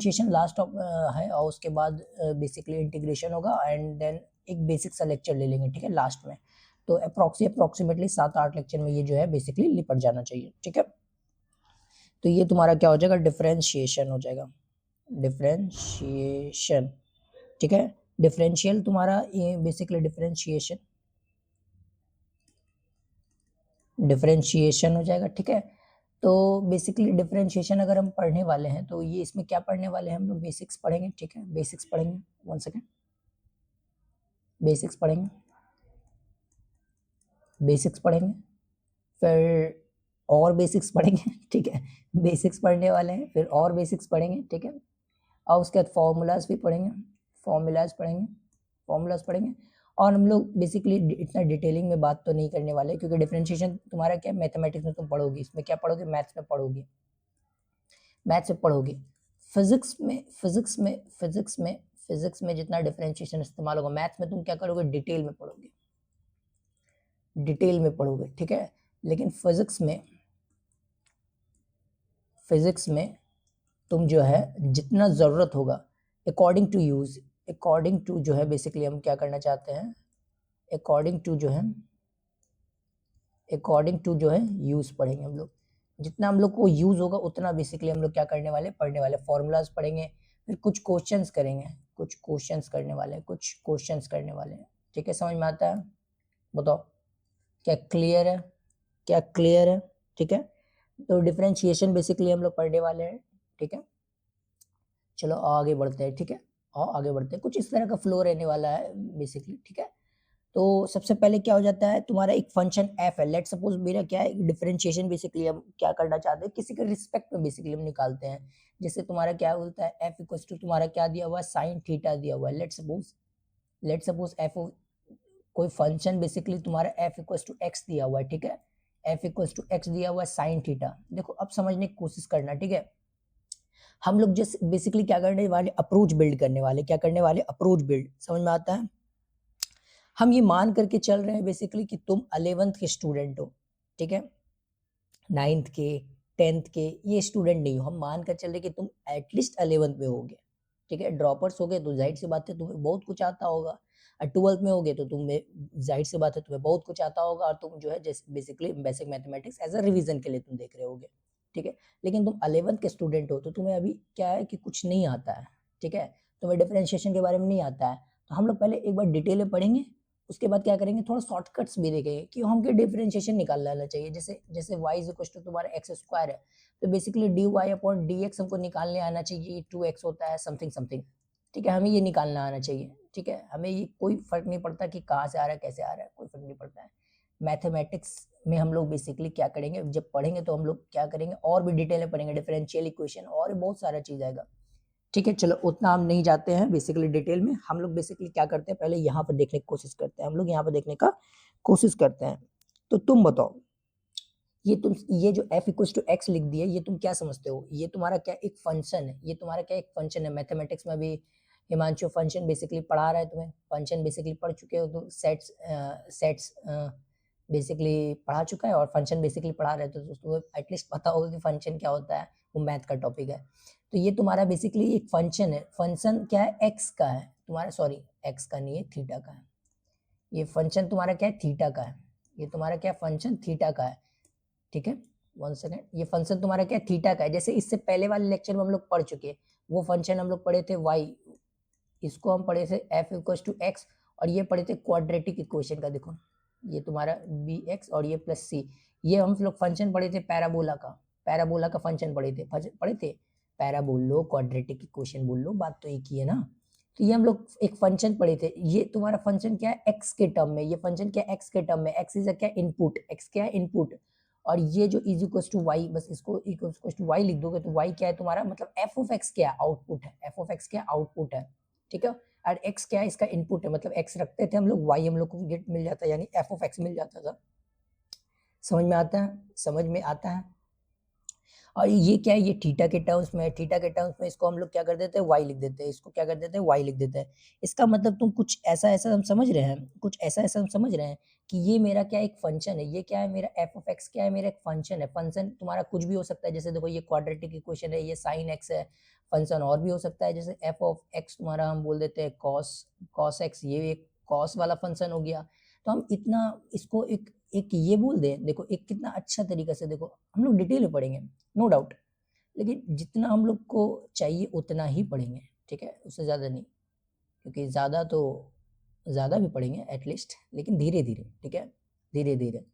Differentiation last है और उसके बाद बेसिकली इंटीग्रेशन होगा एंड देन एक बेसिक सा लेक्चर ले लेंगे, ठीक है, लास्ट में। तो अप्रोक्सीमेटली 7-8 लेक्चर में ये जो है बेसिकली निपट जाना चाहिए, ठीक है। तो ये तुम्हारा क्या हो जाएगा, डिफरेंशिएशन हो जाएगा, डिफरेंशिएशन, ठीक है। डिफरेंशियल तुम्हारा ये बेसिकली डिफरेंशिएशन हो जाएगा, ठीक है। तो बेसिकली डिफरेंशिएशन अगर हम पढ़ने वाले हैं तो ये इसमें क्या पढ़ने वाले हैं हम लोग, बेसिक्स पढ़ेंगे, ठीक है, बेसिक्स पढ़ेंगे, 1 सेकेंड, बेसिक्स पढ़ेंगे, बेसिक्स पढ़ेंगे, फिर और बेसिक्स पढ़ेंगे, ठीक है, बेसिक्स पढ़ने वाले हैं, फिर और बेसिक्स पढ़ेंगे, ठीक है, और उसके बाद फॉर्मूलाज भी पढ़ेंगे, फॉर्मूलाज पढ़ेंगे। और हम लोग बेसिकली इतना डिटेलिंग में बात तो नहीं करने वाले क्योंकि डिफरेंशिएशन तुम्हारा क्या मैथमेटिक्स में तुम पढ़ोगी, इसमें क्या पढ़ोगे, मैथ्स में पढ़ोगी, फिजिक्स में जितना डिफरेंशिएशन इस्तेमाल होगा, मैथ्स में तुम क्या करोगे, डिटेल में पढ़ोगे, ठीक है। लेकिन फिजिक्स में तुम जो है जितना ज़रूरत होगा अकॉर्डिंग टू जो है बेसिकली हम क्या करना चाहते हैं, अकॉर्डिंग टू जो है यूज़ पढ़ेंगे हम लोग, जितना हम लोग को यूज़ होगा उतना बेसिकली हम लोग क्या करने वाले, पढ़ने वाले, फॉर्मूलाज पढ़ेंगे, फिर कुछ क्वेश्चंस करने वाले हैं, ठीक है। समझ में आता है, बताओ क्या क्लियर है, ठीक है। तो डिफरेंशिएशन बेसिकली हम लोग पढ़ने वाले हैं, ठीक है। चलो आगे बढ़ते हैं, ठीक है, और आगे बढ़ते हैं, कुछ इस तरह का फ्लो रहने वाला है बेसिकली, ठीक है। तो सबसे पहले क्या हो जाता है, तुम्हारा एक फंक्शन एफ है, लेट सपोज मेरा क्या है, डिफरेंशिएशन बेसिकली हम क्या करना चाहते हैं, किसी के रिस्पेक्ट में बेसिकली हम निकालते हैं। जैसे तुम्हारा क्या बोलता है, एफ इक्वल टू तुम्हारा क्या दिया हुआ है, साइन थीटा दिया हुआ है, लेट सपोज एफ कोई फंक्शन बेसिकली तुम्हारा एफ इक्वल टू एक्स दिया हुआ है, ठीक है, एफ इक्वल टू एक्स दिया हुआ है साइन थीटा। देखो अब समझने की कोशिश करना, ठीक है। हम लोग जैसे बेसिकली क्या करने वाले, अप्रोच बिल्ड करने वाले, अप्रोच बिल्ड, समझ में आता है। हम ये मान करके चल रहे हैं बेसिकली कि तुम 11th के स्टूडेंट हो, ठीक है, 9th के 10th के ये स्टूडेंट नहीं हो, हम मान कर चल रहे कि तुम एटलीस्ट 11th में होगे, ठीक है। ड्रॉपर्स हो गए तो जाहिर सी बात है तुम्हें बहुत कुछ आता होगा, और 12th में होगे तो तुम्हें जाहिर सी बात है तुम्हें बहुत कुछ आता होगा, और तुम जो है जैसे basically basic mathematics as a revision के लिए तुम देख रहे होगे, ठीक है। लेकिन तुम 11th के स्टूडेंट हो तो तुम्हें अभी क्या है कि कुछ नहीं आता है, ठीक है, तुम्हें डिफरेंशिएशन के बारे में नहीं आता है। तो हम लोग पहले एक बार डिटेल में पढ़ेंगे, उसके बाद क्या करेंगे, थोड़ा शॉर्टकट्स भी देखेंगे कि हमको डिफरेंशिएशन निकाल लेना चाहिए। जैसे y इज इक्वल टू तुम्हारा एक्स स्क्वायर है, तो basically D Y upon D X हमको निकालने आना चाहिए, ये 2x होता है समथिंग, ठीक है, हमें ये निकालना आना चाहिए, ठीक है। हमें ये कोई फर्क नहीं पड़ता कि कहाँ से आ रहा है, कैसे आ रहा है, कोई फर्क नहीं पड़ता है। मैथमेटिक्स में हम लोग बेसिकली क्या करेंगे, जब पढ़ेंगे तो हम लोग क्या करेंगे, और भी डिटेल में पढ़ेंगे, डिफरेंशियल इक्वेशन और बहुत सारा चीज आएगा, ठीक है। चलो उतना हम नहीं जाते हैं बेसिकली डिटेल में, हम लोग बेसिकली क्या करते हैं, पहले यहाँ पर देखने की कोशिश करते हैं, तो तुम बताओ, ये जो f इक्वल टू एक्स लिख दिया, ये तुम क्या समझते हो, ये तुम्हारा क्या एक फंक्शन है, मैथमेटिक्स में भी हिमांशु फंक्शन बेसिकली पढ़ा रहा है तुम्हें, फंक्शन बेसिकली पढ़ चुके हो तुम, सेट्स बेसिकली पढ़ा चुका है, और फंक्शन बेसिकली पढ़ा रहे तो तुम्हें एटलीस्ट पता होगा कि फंक्शन क्या होता है, वो मैथ का टॉपिक है। तो ये तुम्हारा बेसिकली एक फंक्शन है, फंक्शन क्या है, एक्स का है तुम्हारा, सॉरी एक्स का नहीं है, थीटा का है। ये फंक्शन तुम्हारा क्या है, थीटा का है, ये तुम्हारा क्या फंक्शन थीटा का है, ठीक है। 1 सेकेंड, ये फंक्शन तुम्हारा क्या थीटा का है। जैसे इससे पहले वाले लेक्चर में हम लोग पढ़ चुके, वो फंक्शन हम लोग पढ़े थे वाई, इसको हम पढ़े थे एफ इक्वल टू एक्स, और ये पढ़े थे क्वाड्रेटिक इक्वेशन का, देखो ये तुम्हारा बी एक्स और ये प्लस सी, ये हम लोग फंक्शन पढ़े थे पैराबोला का फंक्शन पढ़े थे, पैरा बोल लो, क्वाड्रेटिक इक्वेशन बोल लो, बात तो एक ही है ना। तो ये हम लोग एक फंक्शन पढ़े थे, ये तुम्हारा फंक्शन क्या है, एक्स के टर्म में, ये फंक्शन क्या एक्स के टर्म में, एक्स इज क्या इनपुट, एक्स क्या है इनपुट, और ये जो इज इक्वल टू वाई, बस इसको इक्वल टू वाई लिख दोगे, तो वाई क्या है तुम्हारा, मतलब एफ ऑफ एक्स क्या आउटपुट है, ठीक है, और एक्स क्या है इसका इनपुट है, मतलब एक्स रखते थे हम लोग, वाई हम लोग को गेट मिल जाता है, यानी एफ ऑफ एक्स मिल जाता था। समझ में आता है। और ये क्या है, ये थीटा के टर्म्स में इसको हम लोग क्या कर देते हैं, वाई लिख देते हैं, इसका मतलब तुम कुछ ऐसा हम समझ रहे हैं, कि ये मेरा क्या एक फंक्शन है, ये क्या है मेरा एफ ऑफ एक्स, क्या है मेरा एक फंक्शन है, फंक्शन तुम्हारा कुछ भी हो सकता है। जैसे देखो ये क्वाड्रेटिक इक्वेशन है, ये साइन एक्स है, फंक्शन और भी हो सकता है, जैसे एफ ऑफ एक्स तुम्हारा हम बोल देते हैं कॉस एक्स, ये एक कॉस वाला फंक्शन हो गया। तो हम इतना इसको एक ये बोल दें, देखो एक कितना अच्छा तरीका से, देखो हम लोग डिटेल में पढ़ेंगे नो डाउट, लेकिन जितना हम लोग को चाहिए उतना ही पढ़ेंगे, ठीक है, उससे ज़्यादा नहीं, क्योंकि ज़्यादा भी पढ़ेंगे एटलीस्ट, लेकिन धीरे धीरे, ठीक है, धीरे धीरे।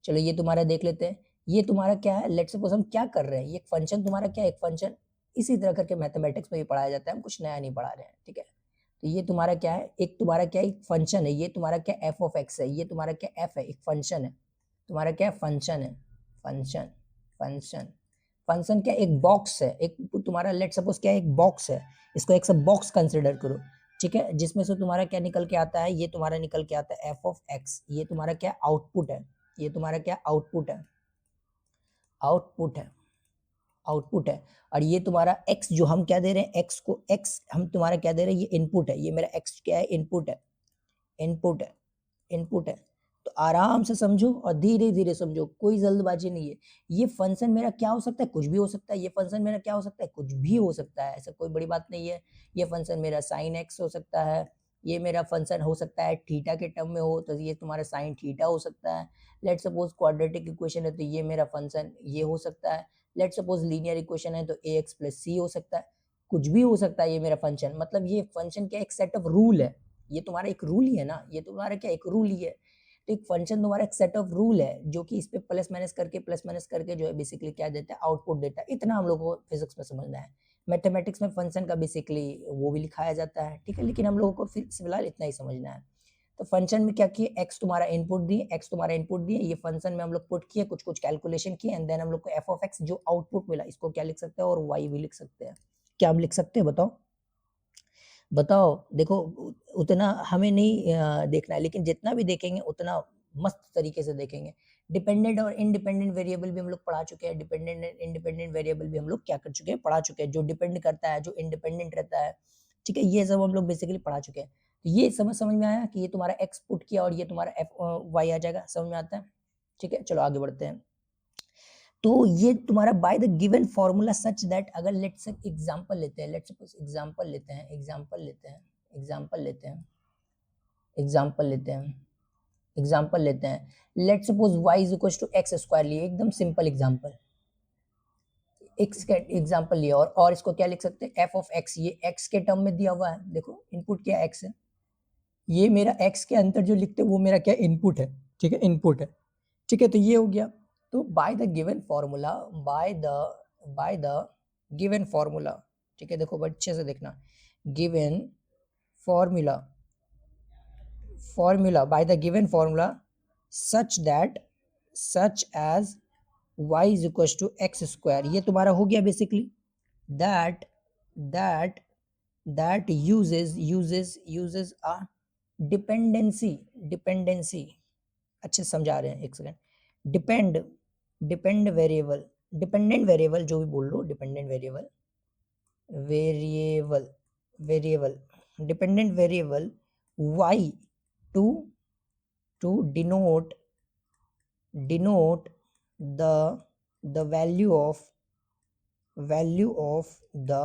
चलो ये तुम्हारा देख लेते हैं, ये तुम्हारा क्या है, लेट्स सपोज हम क्या कर रहे हैं, ये फंक्शन तुम्हारा क्या है, एक फंक्शन इसी तरह करके मैथमेटिक्स में भी पढ़ाया जाता है, हम कुछ नया नहीं पढ़ा रहे हैं, ठीक है। तो ये तुम्हारा क्या है, एक तुम्हारा क्या है, एक फंक्शन है, ये तुम्हारा क्या एफ ऑफ एक्स है, ये तुम्हारा क्या एफ है, एक फंक्शन है, तुम्हारा क्या फंक्शन है, फंक्शन फंक्शन फंक्शन क्या एक बॉक्स है, एक तुम्हारा लेट सपोज क्या एक बॉक्स है, इसको एक सब बॉक्स कंसिडर करो, ठीक है, जिसमें से तुम्हारा क्या निकल के आता है, ये तुम्हारा निकल के आता है एफ ऑफ एक्स, ये तुम्हारा क्या आउटपुट है, ये तुम्हारा क्या आउटपुट है, आउटपुट है, आउटपुट है। और ये तुम्हारा x जो हम क्या दे रहे हैं, x को x हम तुम्हारा क्या दे रहे हैं, ये इनपुट है, ये मेरा x क्या है, इनपुट है, इनपुट है, इनपुट है। तो आराम से समझो और धीरे धीरे समझो, कोई जल्दबाजी नहीं है। ये फंक्शन मेरा क्या हो सकता है, कुछ भी हो सकता है, ये फंक्शन मेरा क्या हो सकता है, कुछ भी हो सकता है, ऐसा कोई बड़ी बात नहीं है। ये फंक्शन मेरा साइन एक्स हो सकता है, ये मेरा फंक्शन हो सकता है थीटा के टर्म में हो, तो ये तुम्हारा साइन थीटा हो सकता है। लेट सपोज क्वाड्रेटिक इक्वेशन है तो ये मेरा फंक्शन ये हो सकता है। लेट सपोज लीनियर इक्वेशन है तो ए एक्स प्लस सी हो सकता है, कुछ भी हो सकता है ये मेरा फंक्शन। मतलब ये फंक्शन क्या एक सेट ऑफ रूल है, ये तुम्हारा एक रूल ही है ना, ये तुम्हारा क्या एक रूल ही है। तो एक फंक्शन तुम्हारा एक सेट ऑफ रूल है जो कि इस पे प्लस माइनस करके जो है बेसिकली क्या देता है, आउटपुट देता है। इतना हम लोग को फिजिक्स में समझना है। मैथमेटिक्स में फंक्शन का बेसिकली वो भी लिखाया जाता है, ठीक है, लेकिन हम लोगों को फिलहाल इतना ही समझना है। तो फंक्शन में क्या किए, एक्स तुम्हारा इनपुट दिए, एक्स तुम्हारा इनपुट दिए, ये फंक्शन में हम लोग पुट किए, कुछ कुछ कैलकुलेशन किए, एंड देन हम लोग को एफ ऑफ एक्स जो आउटपुट मिला, इसको क्या लिख सकते हैं, और वाई भी लिख सकते हैं। क्या हम लिख सकते हैं, बताओ बताओ। देखो उतना हमें नहीं देखना है, लेकिन जितना भी देखेंगे उतना मस्त तरीके से देखेंगे। डिपेंडेंट और इंडिपेंडेंट वेरिएबल भी हम लोग पढ़ा चुके हैं, डिपेंडेंट एंड इंडिपेंडेंट वेरिएबल भी हम लोग क्या कर चुके हैं, पढ़ा चुके हैं। जो डिपेंड करता है, जो इंडिपेंडेंट रहता है, ठीक है, ये सब हम लोग बेसिकली पढ़ा चुके हैं। तो ये समझ में आया कि ये तुम्हारा एक्स पुट किया और ये तुम्हारा एफ वाई आ जाएगा, समझ में आता है, ठीक है। चलो आगे बढ़ते हैं। तो ये तुम्हारा bye the given formula such that, अगर लेट्स से एग्जांपल लेते हैं, लेट्स सपोज एग्जांपल लेते हैं, एग्जांपल लेते हैं, एग्जांपल लेते हैं, एग्जांपल लेते हैं, एग्जांपल लेते हैं। Let's suppose y is equal to X square लिए, एकदम सिंपल एग्जांपल, एक्स का एग्जांपल लिया, और इसको क्या लिख सकते हैं, एफ ऑफ एक्स, ये एक्स के टर्म में दिया हुआ है, देखो इनपुट क्या एक्स है, ये मेरा एक्स के अंदर जो लिखते हैं वो मेरा क्या इनपुट है, ठीक है, इनपुट है, ठीक है। तो ये हो गया। तो by the given formula, by the given formula, ठीक है, देखो अच्छे से देखना, given formula, formula by the given formula such as y is equal to X square, ये तुम्हारा हो गया basically that uses a dependency, अच्छे से समझा रहे हैं, एक सेकंड, डिपेंडेंट वेरिएबल जो भी बोल लो, dependent variable dependent variable y to denote the value of the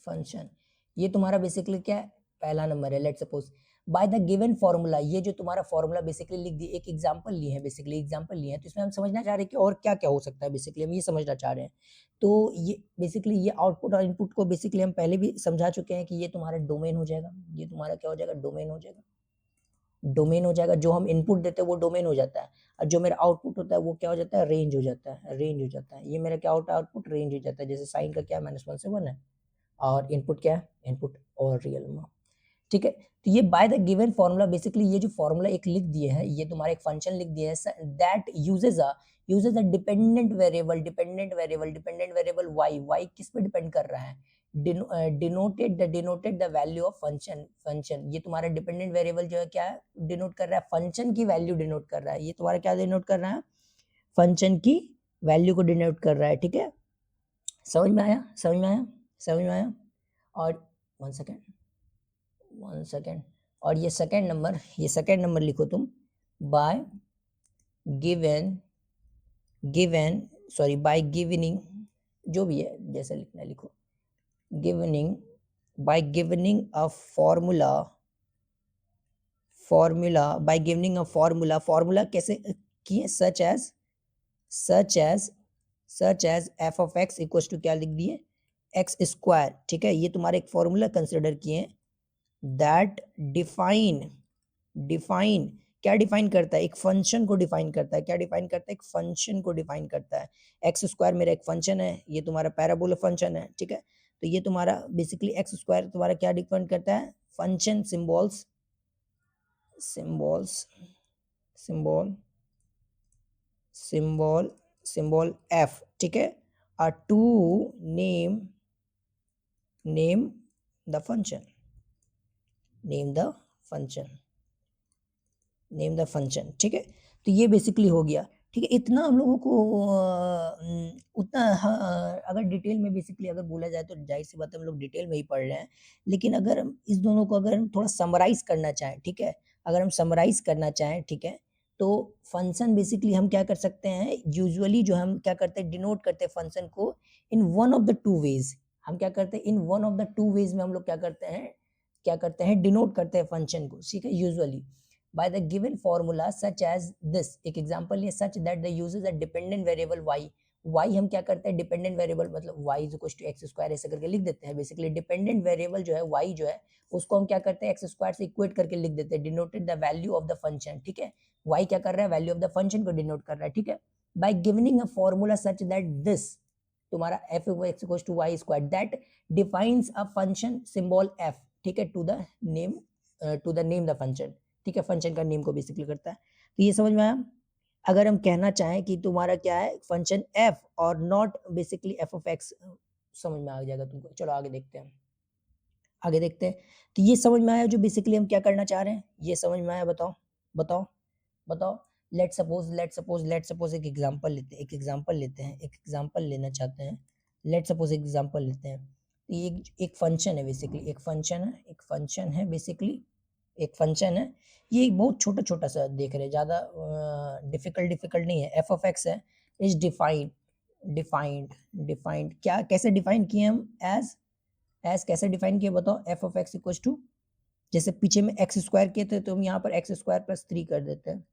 function. ये तुम्हारा बेसिकली क्या है, पहला नंबर है। Let's suppose by the given formula, ये जो तुम्हारा फॉर्मूला बेसिकली लिख दी, एक एग्जांपल लिए हैं, बेसिकली एग्जांपल लिए हैं, तो इसमें हम समझना चाह रहे हैं कि और क्या क्या हो सकता है, बेसिकली हम ये समझना चाह रहे हैं। तो ये बेसिकली ये आउटपुट और इनपुट को बेसिकली हम पहले भी समझा चुके हैं कि ये तुम्हारा डोमेन हो जाएगा, ये तुम्हारा क्या हो जाएगा, डोमेन हो जाएगा, डोमेन हो जाएगा। जो हम इनपुट देते हैं वो डोमेन हो जाता है, और जो मेरा आउटपुट होता है वो क्या हो जाता है, रेंज हो जाता है, रेंज हो जाता है। ये मेरा क्या होता है, आउटपुट रेंज हो जाता है। जैसे साइन का क्या है, -1 से 1 है, और इनपुट क्या है, इनपुट और रियल में, ठीक है। तो ये bye the given formula, basically ये जो फॉर्मूला एक लिख दिए हैं, ये तुम्हारा एक फंक्शन लिख दिया है, that uses a dependent variable y किस पे डिपेंड कर रहा है, denoted the value of function. ये तुम्हारा डिपेंडेंट वेरिएबल जो है क्या है, डिनोट कर रहा है फंक्शन की वैल्यू, डिनोट कर रहा है। ये तुम्हारा क्या डिनोट कर रहा है, फंक्शन की वैल्यू को डिनोट कर रहा है, ठीक है। समझ में आया, समझ में आया, समझ में आया। और वन सेकेंड, और ये सेकेंड नंबर लिखो तुम, by given sorry by giving, जो भी है जैसा लिखना है लिखो, giving, by giving a by giving a formula कैसे किए, such as F of X equal to क्या लिख दिए, एक्स स्क्वायर, ठीक है। ये तुम्हारे एक फॉर्मूला कंसिडर किए दैट डिफाइन क्या डिफाइन करता है, एक फंक्शन को डिफाइन करता है, क्या डिफाइन करता है, एक फंक्शन को डिफाइन करता है। एक्स स्क्वायर मेरा एक फंक्शन है, ये तुम्हारा पैराबोला फंक्शन है, ठीक है। तो ये तुम्हारा बेसिकली एक्स स्क्वायर तुम्हारा क्या डिफाइन करता है, फंक्शन सिंबल्स सिंबल एफ, ठीक है, और टू नेम द फंक्शन ठीक है। तो ये बेसिकली हो गया, ठीक है। इतना हम लोगों को उतना अगर डिटेल में बेसिकली अगर बोला जाए तो जाहिर सी बात है हम लोग डिटेल में ही पढ़ रहे हैं, लेकिन अगर हम इस दोनों को अगर हम थोड़ा समराइज करना चाहें, ठीक है, अगर हम समराइज करना चाहें, ठीक है, तो फंक्शन बेसिकली हम क्या कर सकते हैं, यूजुअली जो हम क्या करते हैं, डिनोट करते हैं फंक्शन को in one of the two ways. हम क्या करते हैं, in one of the two ways में हम लोग क्या करते हैं, डिनोट करते हैं फंक्शन को, ठीक है, usually by the given formula such as this। एक एग्जांपल ये such that the uses a dependent variable y हम क्या करते हैं, डिपेंडेंट वेरिएबल मतलब y is equal to X square ऐसे करके लिख देते हैं। बेसिकली डिपेंडेंट वेरिएबल जो है y जो है उसको हम क्या करते हैं, एक्स स्क्वायर से इक्वेट करके लिख देते हैं, denoted the value of the function, ठीक है। y क्या कर रहा है, वैल्यू ऑफ द फंक्शन को डिनोट कर रहा है, ठीक है। By giving a formula such that this तुम्हारा f X equal to Y square that defines a function symbol f, ठीक है, to the name the function, ठीक है, फंक्शन का नेम को बेसिकली करता है। तो ये समझ में आया। अगर हम कहना चाहें कि तुम्हारा क्या है फंक्शन f और not basically f of x, समझ में आ जाएगा तुमको। चलो आगे देखते हैं। तो ये समझ में आया जो बेसिकली हम क्या करना चाह रहे हैं, ये समझ में आया। बताओ। लेट सपोज एक एग्जांपल लेते हैं, एक एग्जांपल लेना चाहते हैं। लेट सपोज एग्जांपल लेते हैं। तो ये एक फंक्शन है बेसिकली, एक फंक्शन है बेसिकली, एक फंक्शन है। ये बहुत छोटा सा देख रहे हैं, ज़्यादा डिफिकल्ट नहीं है। एफ ऑफ एक्स है, इज डिफाइंड क्या, कैसे डिफाइन किए हम, एज कैसे डिफाइन किए बताओ। F of X equal to, जैसे पीछे में एक्स स्क्वायर किए थे तो हम यहाँ पर एक्स स्क्वायर प्लस 3 कर देते हैं,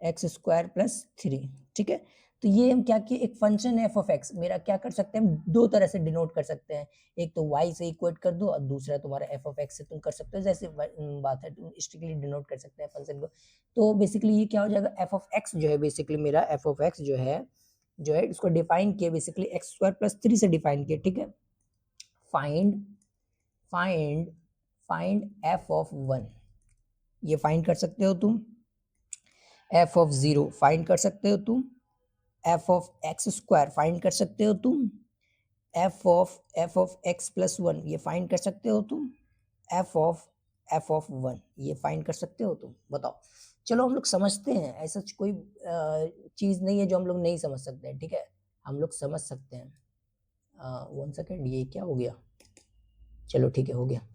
एक्स स्क्वायर प्लस 3, ठीक है। तो ये हम क्या किए, एक फंक्शन है एफ ऑफ एक्स मेरा, क्या कर सकते हैं हम, दो तरह से डिनोट कर सकते हैं। एक तो y से इक्वेट कर दो और दूसरा तुम्हारा एफ ऑफ एक्स से तुम कर सकते हो, जैसे बात है तुम स्ट्रिक्टली डिनोट कर सकते हैं फंक्शन को। तो बेसिकली ये क्या हो जाएगा, एफ ऑफ एक्स जो है बेसिकली मेरा एफ ऑफ एक्स जो है इसको डिफाइन किया बेसिकली एक्स स्क्वायर प्लस 3 से डिफाइन किया, ठीक है। फाइंड एफ ऑफ 1, ये फाइंड कर सकते हो तुम। एफ ऑफ 0 फाइंड कर सकते हो तुम। F of x square find कर सकते हो तुम। एफ ऑफ एक्स प्लस 1 ये फाइंड कर सकते हो तुम। एफ ऑफ 1 ये फाइंड कर सकते हो तुम। बताओ। चलो हम लोग समझते हैं, ऐसा कोई चीज़ नहीं है जो हम लोग नहीं समझ सकते हैं, ठीक है, हम लोग समझ सकते हैं। 1 सेकेंड, ये क्या हो गया, चलो ठीक है हो गया।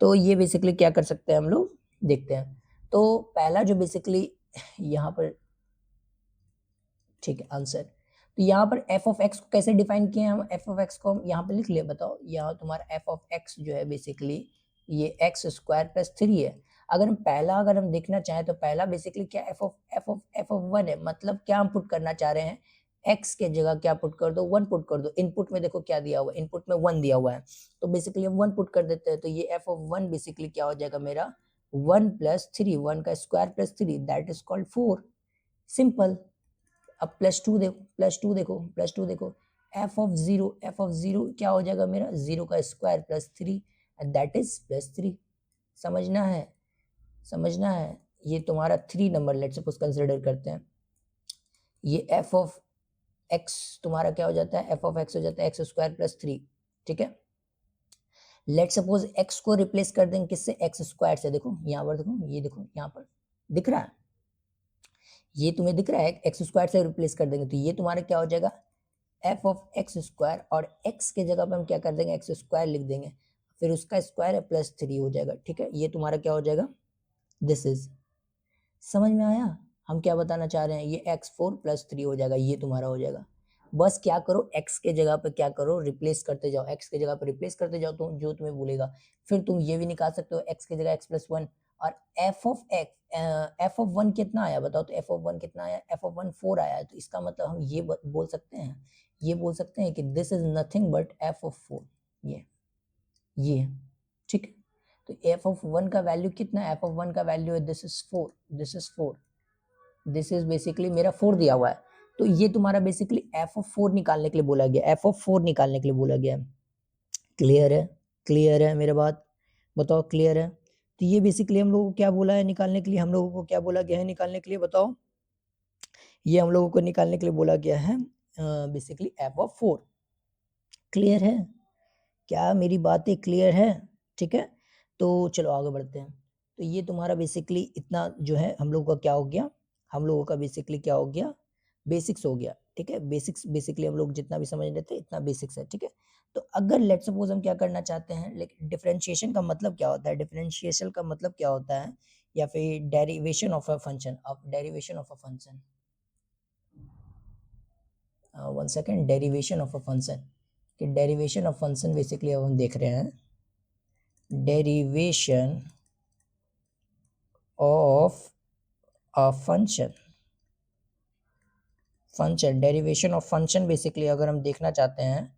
तो ये बेसिकली क्या कर सकते हैं हम लोग, देखते हैं। तो पहला जो बेसिकली यहाँ पर, ठीक है, आंसर। तो यहाँ पर एफ ऑफ एक्स को कैसे डिफाइन किए हम, एफ ऑफ एक्स को हम यहाँ पे लिख लिया। बताओ, यहाँ तुम्हारा एफ ऑफ एक्स जो है बेसिकली ये एक्स स्क्वायर प्लस 3 है। अगर हम देखना चाहें तो पहला बेसिकली क्या एफ ऑफ 1 है, मतलब क्या हम पुट करना चाह रहे हैं, एक्स के जगह क्या पुट कर दो, 1 पुट कर दो। इनपुट में देखो क्या दिया हुआ है, इनपुट में 1 दिया हुआ है, तो बेसिकली हम 1 पुट कर देते हैं। तो ये एफ ऑफ 1 बेसिकली क्या हो जाएगा मेरा, 1 प्लस 3, 1 का square plus 3 that is called 4, simple. अब प्लस टू देखो, एफ ऑफ जीरो क्या हो जाएगा मेरा, 0 का square plus 3 that is plus 3। समझना है। ये तुम्हारा 3 नंबर लेट सपोज कंसिडर करते हैं। ये एफ ऑफ एक्स तुम्हारा क्या हो जाता है, एफ ऑफ एक्स हो जाता है एक्स स्क्वायर प्लस 3, ठीक है। लेट सपोज एक्स को रिप्लेस कर देंगे किससे, एक्स स्क्वायर से। देखो यहाँ पर, देखो ये देखो यहाँ पर दिख रहा है, ये तुम्हें दिख रहा है, एक्स स्क्वायर से रिप्लेस कर देंगे तो ये तुम्हारा क्या हो जाएगा, एफ ऑफ एक्स स्क्वायर, और एक्स के जगह पे हम क्या कर देंगे, एक्स स्क्वायर लिख देंगे, फिर उसका स्क्वायर है प्लस 3 हो जाएगा, ठीक है। ये तुम्हारा क्या हो जाएगा, दिस इज, समझ में आया हम क्या बताना चाह रहे हैं, ये x4 प्लस 3 हो जाएगा, ये तुम्हारा हो जाएगा। बस क्या करो, x के जगह पे क्या करो, रिप्लेस करते जाओ, x के जगह पे रिप्लेस करते जाओ, तो जो तुम्हें बोलेगा। फिर तुम ये भी निकाल सकते हो x के जगह x+1, और f ऑफ 1 कितना आया बताओ, तो f ऑफ 1 कितना आया, f ऑफ 1 4 आया है, तो इसका मतलब हम ये बोल सकते हैं, ये बोल सकते हैं कि this is nothing but f of 4, ये ठीक है। तो f ऑफ 1 का वैल्यू कितना है, f ऑफ 1 का वैल्यू है this is 4, this is 4, this is basically मेरा 4 दिया हुआ है, तो ये तुम्हारा बेसिकली f ऑफ 4 निकालने के लिए बोला गया, f ऑफ 4 निकालने के लिए बोला गया। क्लियर है, क्लियर है मेरा बात, बताओ क्लियर है। तो ये बेसिकली हम लोगों को क्या बोला है निकालने के लिए, हम लोगों को क्या बोला गया है निकालने के लिए, बताओ। ये हम लोगों को निकालने के लिए बोला गया है बेसिकली f ऑफ 4। क्लियर है, क्या मेरी बातें क्लियर है, ठीक है। तो चलो आगे बढ़ते हैं। तो ये तुम्हारा बेसिकली इतना जो है हम लोगों का क्या हो गया, हम लोगों का बेसिकली क्या हो गया, बेसिक्स हो गया, ठीक है। बेसिक्स बेसिकली हम लोग जितना भी समझ लेते हैं इतना बेसिक्स है, ठीक है। तो अगर लेट सपोज हम क्या करना चाहते हैं, लेकिन डिफरेंशिएशन का मतलब क्या होता है, डिफरेंशिएशन का मतलब क्या होता है, या फिर derivation of a function, derivation of a function, one second, derivation of a function, कि डेरिवेशन ऑफ फंक्शन बेसिकली अब हम देख रहे हैं, derivation of a function, derivation of function basically अगर हम देखना चाहते हैं,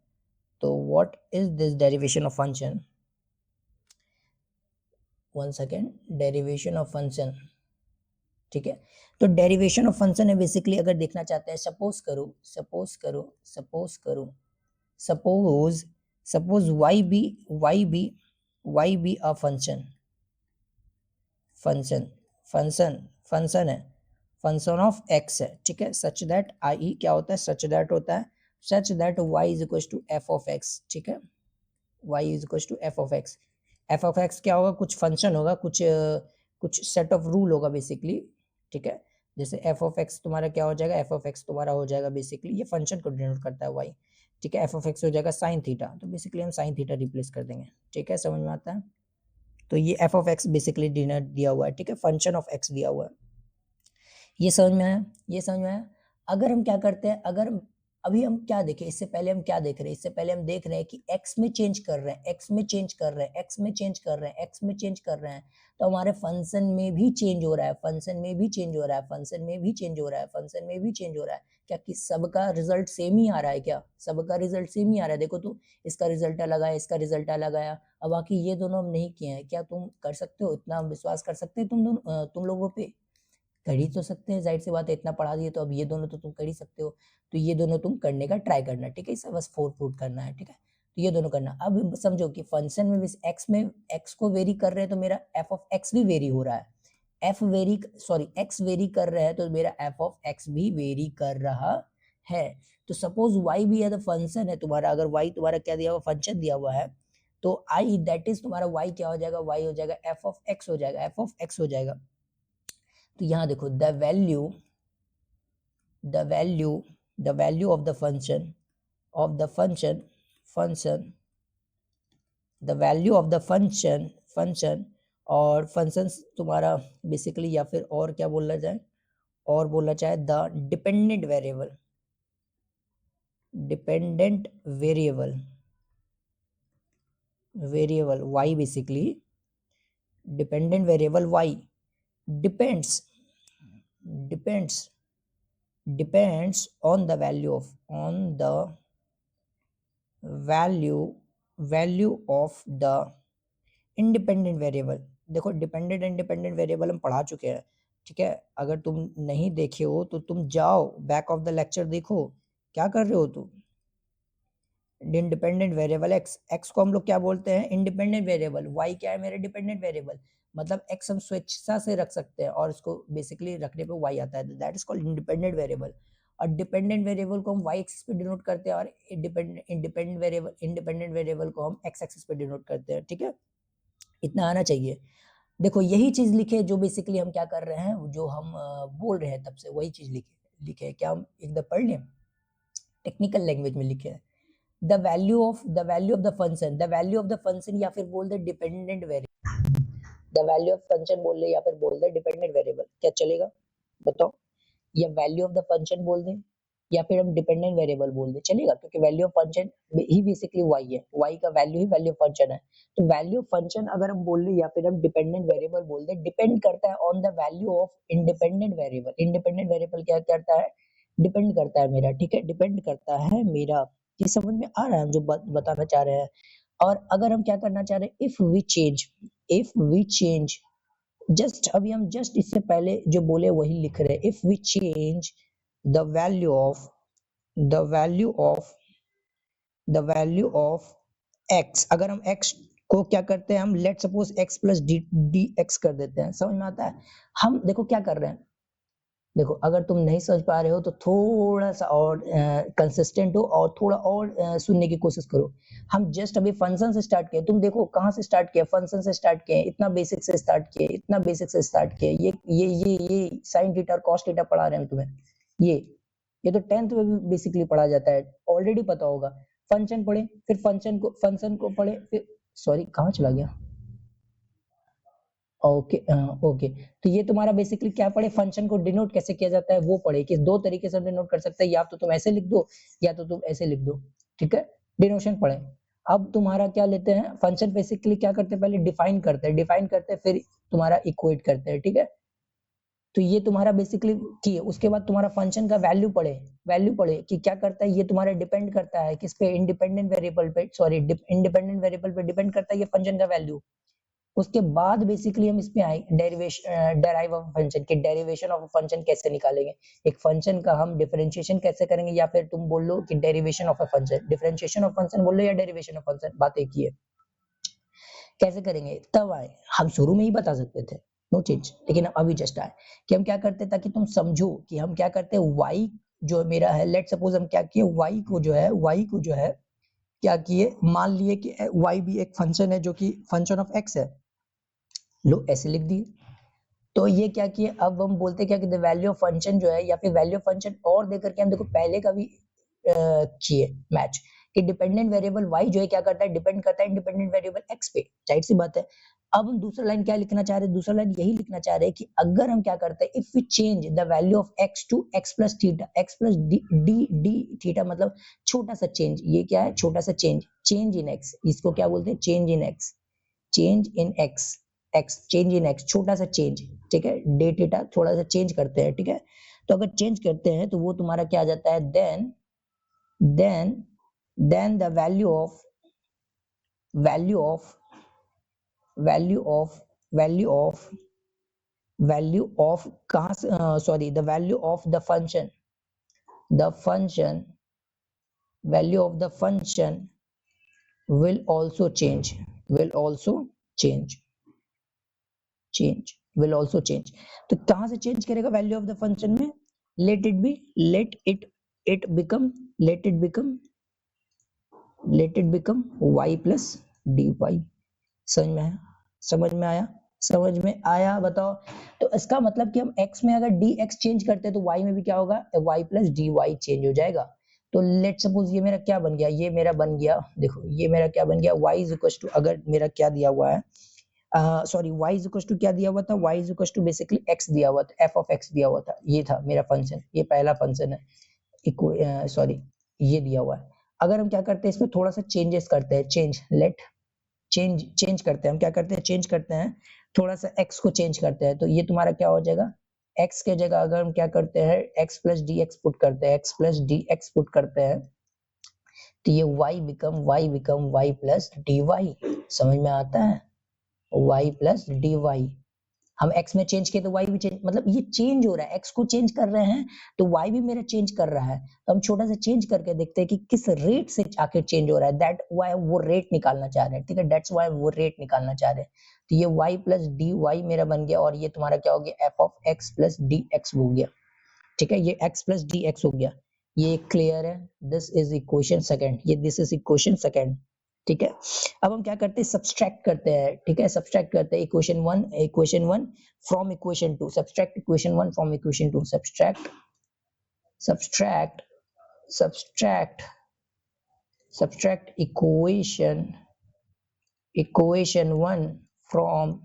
तो what is this derivation of function, one second, derivation of function, ठीक है। तो डेरिवेशन ऑफ फंक्शन है बेसिकली अगर देखना चाहते हैं, सपोज करो, suppose y be a function, function है, फंक्शन ऑफ x है, ठीक है, सच दैट आई क्या होता है, सच दैट होता है, such that y is equal to f of x, ठीक है, y is equal to f of x, f of x क्या होगा, कुछ फंक्शन होगा, कुछ सेट ऑफ रूल होगा बेसिकली, ठीक है। जैसे f ऑफ x तुम्हारा क्या हो जाएगा, f ऑफ x तुम्हारा हो जाएगा बेसिकली, ये फंक्शन को डिनोट करता है y, ठीक है, f ऑफ x हो जाएगा साइन थीटा, तो बेसिकली हम साइन थीटा रिप्लेस कर देंगे, ठीक है, समझ में आता है। तो ये f of x basically denote दिया हुआ है, ठीक है, फंक्शन ऑफ x दिया हुआ है, ये समझ में आया, ये समझ में आया। अगर हम क्या करते हैं, अगर अभी हम क्या देखें, इससे पहले हम क्या देख रहे हैं, इससे पहले हम देख रहे हैं कि x में चेंज कर रहे हैं, x में चेंज कर रहे हैं, x में चेंज कर रहे हैं, x में चेंज कर रहे हैं, तो हमारे फंक्शन में भी चेंज हो रहा है, फंक्शन में भी चेंज हो रहा है, फंक्शन में भी चेंज हो रहा है, फंक्शन में भी चेंज हो रहा है, क्या कि सबका रिजल्ट सेम ही आ रहा है, क्या सबका रिजल्ट सेम ही आ रहा है, देखो तो इसका रिजल्ट अलग आया, इसका रिजल्ट अलग आया, अब बाकी ये दोनों हम नहीं किए हैं, क्या तुम कर सकते हो, इतना विश्वास कर सकते हो तुम लोगों पे, कर ही तो सकते हैं, जाहिर सी बात है, इतना पढ़ा दिए तो अब ये दोनों तो तुम कर ही सकते हो, तो ये दोनों तुम करने का ट्राई करना, ठीक है, इसे बस फोर फ्रूट करना है, ठीक है, तो ये दोनों करना। अब समझो कि फंक्शन में x को वेरी कर रहे हैं, तो मेरा f ऑफ x भी वेरी हो रहा है, x वेरी कर रहा है, तो मेरा f ऑफ x भी वेरी कर रहा है। तो सपोज y भी है, तो फंक्शन है तुम्हारा, अगर y तुम्हारा क्या दिया हुआ, फंक्शन दिया हुआ है, तो i दैट इज तुम्हारा y क्या हो जाएगा, y हो जाएगा f ऑफ x हो जाएगा, f ऑफ x हो जाएगा। तो यहाँ देखो the value of the function the value of the function और फंक्शन तुम्हारा बेसिकली, या फिर और क्या बोलना चाहे, और बोलना चाहे the dependent variable y, basically dependent variable y depends on the value of the independent variable. देखो डिपेंडेंट इंडिपेंडेंट वेरिएबल हम पढ़ा चुके हैं, ठीक है, अगर तुम नहीं देखे हो तो तुम जाओ बैक ऑफ द लेक्चर देखो, क्या कर रहे हो तुम। इंडिपेंडेंट वेरिएबल x को हम लोग क्या बोलते हैं, इंडिपेंडेंट वेरिएबल, y क्या है मेरे डिपेंडेंट वेरिएबल, मतलब x हम स्वेच्छा से रख सकते हैं और इसको बेसिकली रखने पे y आता है, that is called independent variable. और डिपेंडेंट वेरिएबल को हम y एक्सिस पे डिनोट करते हैं, और इंडिपेंडेंट वेरिएबल को हम x एक्सिस पे डिनोट करते हैं, ठीक है, इतना आना चाहिए। देखो यही चीज लिखे जो बेसिकली हम क्या कर रहे हैं, जो हम बोल रहे हैं तब से वही चीज लिखे क्या हम एक दफा पढ़ लें, टेक्निकल लैंग्वेज में लिखे है, the value of the function, या फिर बोल दे dependent variable, the value of function बोल दे, या फिर बोल दे डिपेंडेंट वेरिएबल, क्या चलेगा बताओ, या वैल्यू ऑफ द फंक्शन बोल दे, या फिर हम डिपेंडेंट वेरिएबल बोल दे चलेगा, क्योंकि value of function he basically y है, y का value he value of function है। तो वैल्यू ऑफ फंक्शन अगर हम बोल दे या फिर हम डिपेंडेंट वेरिएबल बोल दे, डिपेंड करता है on the value of independent variable. Independent variable क्या करता है, डिपेंड करता है मेरा, ठीक है, डिपेंड करता है मेरा। ये समझ में आ रहा है हम जो बताना चाह रहे हैं। और अगर हम क्या करना चाह रहे हैं, इफ वी चेंज, जस्ट अभी हम जस्ट इससे पहले जो बोले वही लिख रहे हैं, if we change the value of the value of the value of x, अगर हम x को क्या करते हैं, हम let suppose x plus D X कर देते हैं। समझ में आता है? हम देखो क्या कर रहे हैं, देखो अगर तुम नहीं समझ पा रहे हो तो थोड़ा सा और कंसिस्टेंट हो और थोड़ा और सुनने की कोशिश करो। हम जस्ट अभी फंक्शन से स्टार्ट किए, तुम देखो कहाँ से स्टार्ट किया, फंक्शन से स्टार्ट किए, इतना बेसिक से स्टार्ट किए, इतना बेसिक से स्टार्ट किए। ये साइन थीटा और कॉस थीटा पढ़ा रहे हैं हम तुम्हें। ये तो 10th में भी बेसिकली पढ़ा जाता है, ऑलरेडी पता होगा। फंक्शन पढ़े, फिर फंक्शन को पढ़े, फिर सॉरी कहाँ चला गया, ओके ओके। तो ये तुम्हारा बेसिकली क्या पढ़े, फंक्शन को डिनोट कैसे किया जाता है वो पढ़े, कि दो तरीके से डिनोट कर सकते हैं, या तो तुम ऐसे लिख दो या तो तुम ऐसे लिख दो, ठीक है, डिनोशन पढ़े। अब तुम्हारा क्या लेते हैं, फंक्शन बेसिकली क्या करते हैं, पहले डिफाइन करते हैं फिर तुम्हारा इक्वेट करते हैं, ठीक है। तो ये तुम्हारा बेसिकली किए, उसके बाद तुम्हारा फंक्शन का वैल्यू पढ़े कि क्या करता है, ये तुम्हारा डिपेंड करता है किस पे, इंडिपेंडेंट वेरिएबल पे, सॉरी इंडिपेंडेंट वेरिएबल पे डिपेंड करता है ये फंक्शन का वैल्यू। उसके बाद बेसिकली हम इसमें आए डेरिवेशन, डेराइव ऑफ फंक्शन के, डेरिवेशन ऑफ फंक्शन कैसे निकालेंगे, एक फंक्शन का हम डिफरेंशिएशन कैसे करेंगे, या फिर तुम बोल लो कि derivation of a function, differentiation of function बोल लो या डेरिवेशन ऑफ फंक्शन, बात एक ही है। कैसे करेंगे तब आए, हम शुरू में ही बता सकते थे, नो चेंज, लेकिन अभी जस्ट आए कि हम क्या करते, ताकि तुम समझो कि हम क्या करते हैं। y जो मेरा है, लेट सपोज हम क्या किए, y को जो है क्या किए, मान लिए कि y भी एक फंक्शन है जो कि फंक्शन ऑफ x है, लो ऐसे लिख दिए। तो ये क्या किए, अब हम बोलते क्या कि वैल्यू ऑफ फंक्शन जो है, या फिर वैल्यू ऑफ फंक्शन और देकर के हम देखो पहले का भी किए मैच, कि डिपेंडेंट वेरिएबल y जो है क्या करता है, डिपेंड करता है इंडिपेंडेंट वेरिएबल x पे, जाहिर सी बात है। अब हम दूसरा लाइन क्या लिखना चाह रहे हैं, दूसरा लाइन यही लिखना चाह रहे हैं कि अगर हम क्या करते हैं, if we change the value of x to x plus theta, x plus D theta, मतलब छोटा सा चेंज, ये क्या है, छोटा सा चेंज इन x, इसको क्या बोलते हैं, change in x, change in x, छोटा सा चेंज, ठीक है, डे थीटा थोड़ा सा चेंज करते हैं, ठीक है। तो अगर चेंज करते हैं तो वो तुम्हारा क्या आ जाता है, then then the value of value of value of value of कहाँ से, sorry the value of the function value of the function will also change will also change change will also change। तो कहां से change करेगा value of the function में, let it be let it become let it become let it become y plus D Y. समझ में आया, समझ में आया बताओ। तो इसका मतलब कि हम x में अगर dx चेंज करते हैं तो y में भी क्या होगा, y plus D y change हो जाएगा। तो लेट सपोज ये मेरा क्या बन गया, ये मेरा बन गया, देखो ये मेरा क्या बन गया, y इज इक्वल टू, अगर मेरा क्या दिया हुआ है, sorry y is equal to क्या दिया हुआ था, y is equal to basically x दिया हुआ था, f ऑफ x दिया हुआ था, ये था मेरा फंक्शन, ये पहला फंक्शन है, सॉरी ये दिया हुआ है। अगर हम क्या करते हैं, इसमें थोड़ा सा चेंजेस करते हैं, चेंज करते हैं, हम क्या करते हैं, चेंज करते हैं, थोड़ा सा x को चेंज करते हैं। तो ये तुम्हारा क्या हो जाएगा, x के जगह अगर हम क्या करते हैं, x plus D x put करते हैं, x plus D x put करते हैं, तो ये y become y plus D Y. समझ में आता है, y प्लस डी वाई, हम x में चेंज किए तो y भी चेंज, मतलब ये चेंज हो रहा है, x को चेंज कर रहे हैं तो y भी मेरा चेंज कर रहा है। तो हम छोटा सा चेंज करके देखते हैं कि किस रेट से आखिर चेंज हो रहा है, दैट वाई वो रेट निकालना चाह रहे हैं, ठीक है, दैट्स वाई वो रेट निकालना चाह रहे हैं। तो ये y प्लस डी वाई मेरा बन गया, और ये तुम्हारा क्या हो गया, f of x plus D x हो गया, ठीक है, ये x प्लस डी एक्स हो गया। ये क्लियर है, दिस इज इक्वेशन सेकंड, ये दिस इज इक्वेशन सेकंड, ठीक है। अब हम क्या करते हैं, सब्सट्रैक्ट करते हैं, ठीक है, सब्सट्रैक्ट करते हैं equation one from equation two, subtract equation one from equation two, subtract subtract subtract equation one from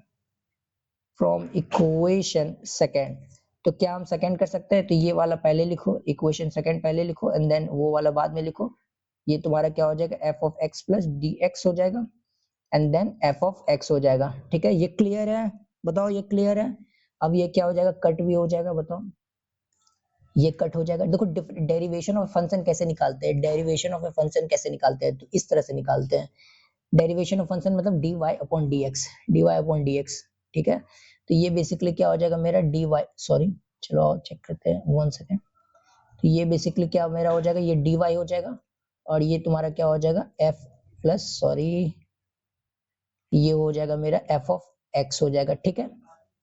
equation second. तो क्या हम सेकंड कर सकते हैं? तो ये वाला पहले लिखो, इक्वेशन सेकंड पहले लिखो एंड देन वो वाला बाद में लिखो। ये तुम्हारा क्या हो जाएगा? F of x plus D x हो जाएगा and then f of x हो जाएगा। ठीक है, ये क्लियर है? बताओ ये क्लियर है? अब ये क्या हो जाएगा? कट भी हो जाएगा। बताओ ये कट हो जाएगा। देखो डेरिवेशन ऑफ फंक्शन कैसे निकालते हैं? डेरिवेशन ऑफ ए फंक्शन कैसे निकालते हैं? तो इस तरह से निकालते हैं। डेरिवेशन ऑफ फंक्शन मतलब d Y upon D x, d Y upon D x. ठीक है, तो ये बेसिकली क्या हो जाएगा मेरा? डी वाई, सॉरी चलो और चेक करते हैं 1 सेकेंड। तो ये बेसिकली क्या मेरा हो जाएगा? ये डी वाई हो जाएगा और ये तुम्हारा क्या हो जाएगा? एफ प्लस, सॉरी ये हो जाएगा मेरा एफ ऑफ एक्स हो जाएगा। ठीक है,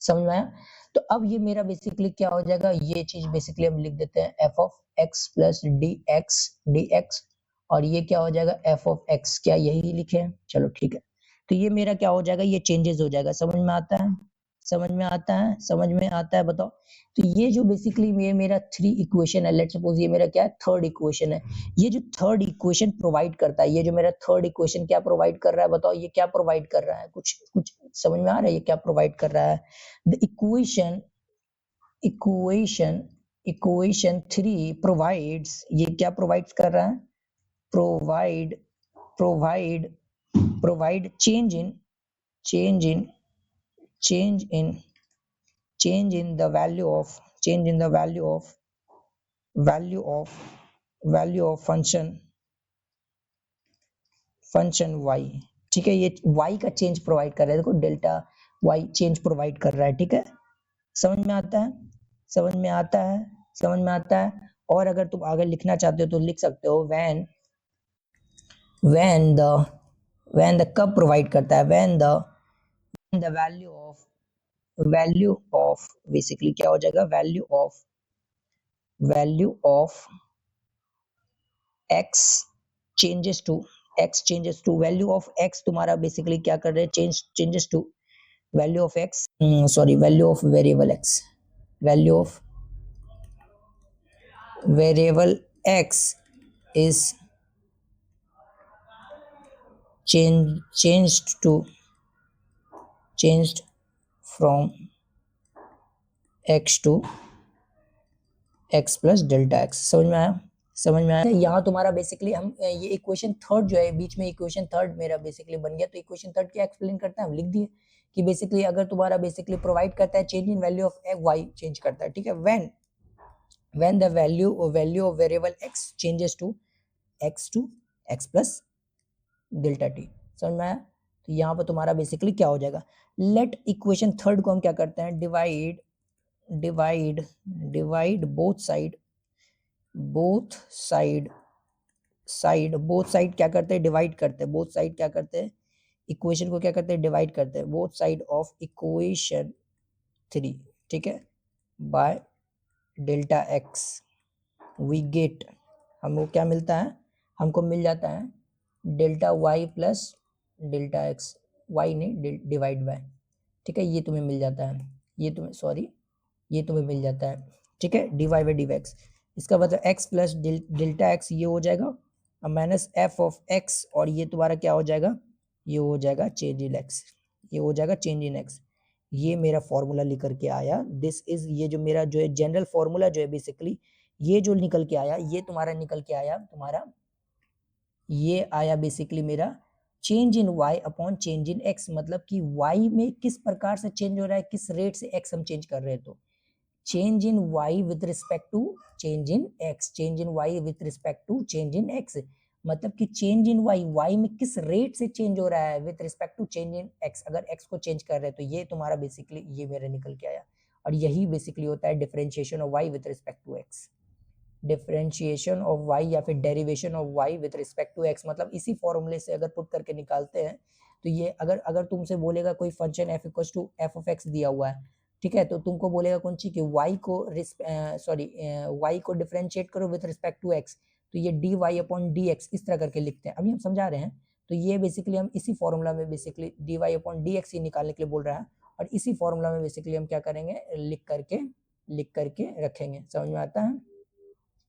समझ में आया? तो अब ये मेरा बेसिकली क्या हो जाएगा? ये चीज बेसिकली हम लिख देते हैं F of x plus D x और ये क्या हो जाएगा? F of x. क्या यही लिखे हैं? चलो ठीक है, तो ये मेरा क्या हो जाएगा? ये चेंजेस हो जाएगा। समझ में आता है? समझ में आता है? समझ में आता है? बताओ। तो ये जो बेसिकली ये मेरा 3 इक्वेशन है, लेट्स सपोज ये मेरा क्या है? थर्ड इक्वेशन है। ये जो थर्ड इक्वेशन प्रोवाइड करता है, ये जो मेरा थर्ड इक्वेशन क्या प्रोवाइड कर रहा है? बताओ ये क्या प्रोवाइड कर रहा है? कुछ कुछ समझ में आ रहा है ये क्या प्रोवाइड कर रहा है? द इक्वेशन इक्वेशन 3 प्रोवाइड्स, ये क्या प्रोवाइड कर रहा है? Provide provide provide change in change in change in change in the value of change in the value of function y। ठीक है, ये y का चेंज प्रोवाइड कर रहा है। देखो डेल्टा y चेंज प्रोवाइड कर रहा है। ठीक है, समझ में आता है? समझ में आता है? समझ में आता है? और अगर तुम आगे लिखना चाहते हो तो लिख सकते हो when the कब प्रोवाइड करता है? when the value of basically क्या हो जाएगा? value of x changes to value of x तुम्हारा बेसिकली क्या कर रहे हैं? changes to value of x, sorry value of variable x, value of variable x is changed from x to x plus delta x। समझ में आया? समझ में आया? यहाँ तुम्हारा बेसिकली हम ये इक्वेशन थर्ड जो है बीच में, इक्वेशन थर्ड मेरा बेसिकली बन गया। तो इक्वेशन थर्ड क्या एक्सप्लेन करता है? हम लिख दिए कि बेसिकली अगर तुम्हारा बेसिकली प्रोवाइड करता है change in value of y change करता है। ठीक है, when the value of variable x changes to x plus delta t। समझ में आया? तो यहाँ पर तुम्हारा बेसिकली क्या हो जाएगा? लेट इक्वेशन थर्ड को हम क्या करते हैं? डिवाइड बोथ साइड क्या करते हैं? डिवाइड करते हैं। बोथ साइड क्या करते हैं? इक्वेशन को क्या करते हैं? डिवाइड करते हैं। बोथ साइड ऑफ इक्वेशन 3, ठीक है, by delta x we get, हमको क्या मिलता है? हमको मिल जाता है delta y plus delta x, y नहीं डिवाइड बाय। ठीक है, ये तुम्हें मिल जाता है, ये तुम्हें मिल जाता है। ठीक है, d y by d x. इसका मतलब एक्स प्लस डेल्टा एक्स ये हो जाएगा और माइनस एफ ऑफ एक्स और ये तुम्हारा क्या हो जाएगा? ये हो जाएगा चेंज इन एक्स, ये हो जाएगा चेंज इन एक्स। ये मेरा फॉर्मूला निकल के आया। दिस इज, ये जो मेरा जो है जनरल फॉर्मूला जो है बेसिकली ये जो निकल के आया, ये तुम्हारा निकल के आया, तुम्हारा ये आया बेसिकली मेरा change in y upon change in x। मतलब कि y में किस प्रकार से चेंज हो रहा है, किस रेट से x हम चेंज कर रहे हैं। तो change in y with respect to change in x, change in y with respect to change in x। मतलब कि चेंज इन y में किस रेट से चेंज हो रहा है with respect to change in x। अगर x को चेंज कर रहे हैं तो ये तुम्हारा बेसिकली ये मेरा निकल के आया। और यही बेसिकली होता है differentiation of y with respect to x, differentiation of y या फिर derivation of y with respect to x। मतलब इसी फॉर्मूले से अगर पुट करके निकालते हैं तो ये अगर तुमसे बोलेगा कोई function f equals to f of x दिया हुआ है, ठीक है, तो तुमको बोलेगा कौन सी कि y को डिफरेंशिएट करो विद रिस्पेक्ट टू x, तो ये dy अपॉन dx इस तरह करके लिखते हैं। अभी हम समझा रहे हैं। तो ये बेसिकली हम इसी फॉर्मूला में बेसिकली dy अपॉन dx ही निकालने के लिए बोल रहा है और इसी फॉर्मूला में बेसिकली हम क्या करेंगे? लिख करके रखेंगे। समझ में आता है?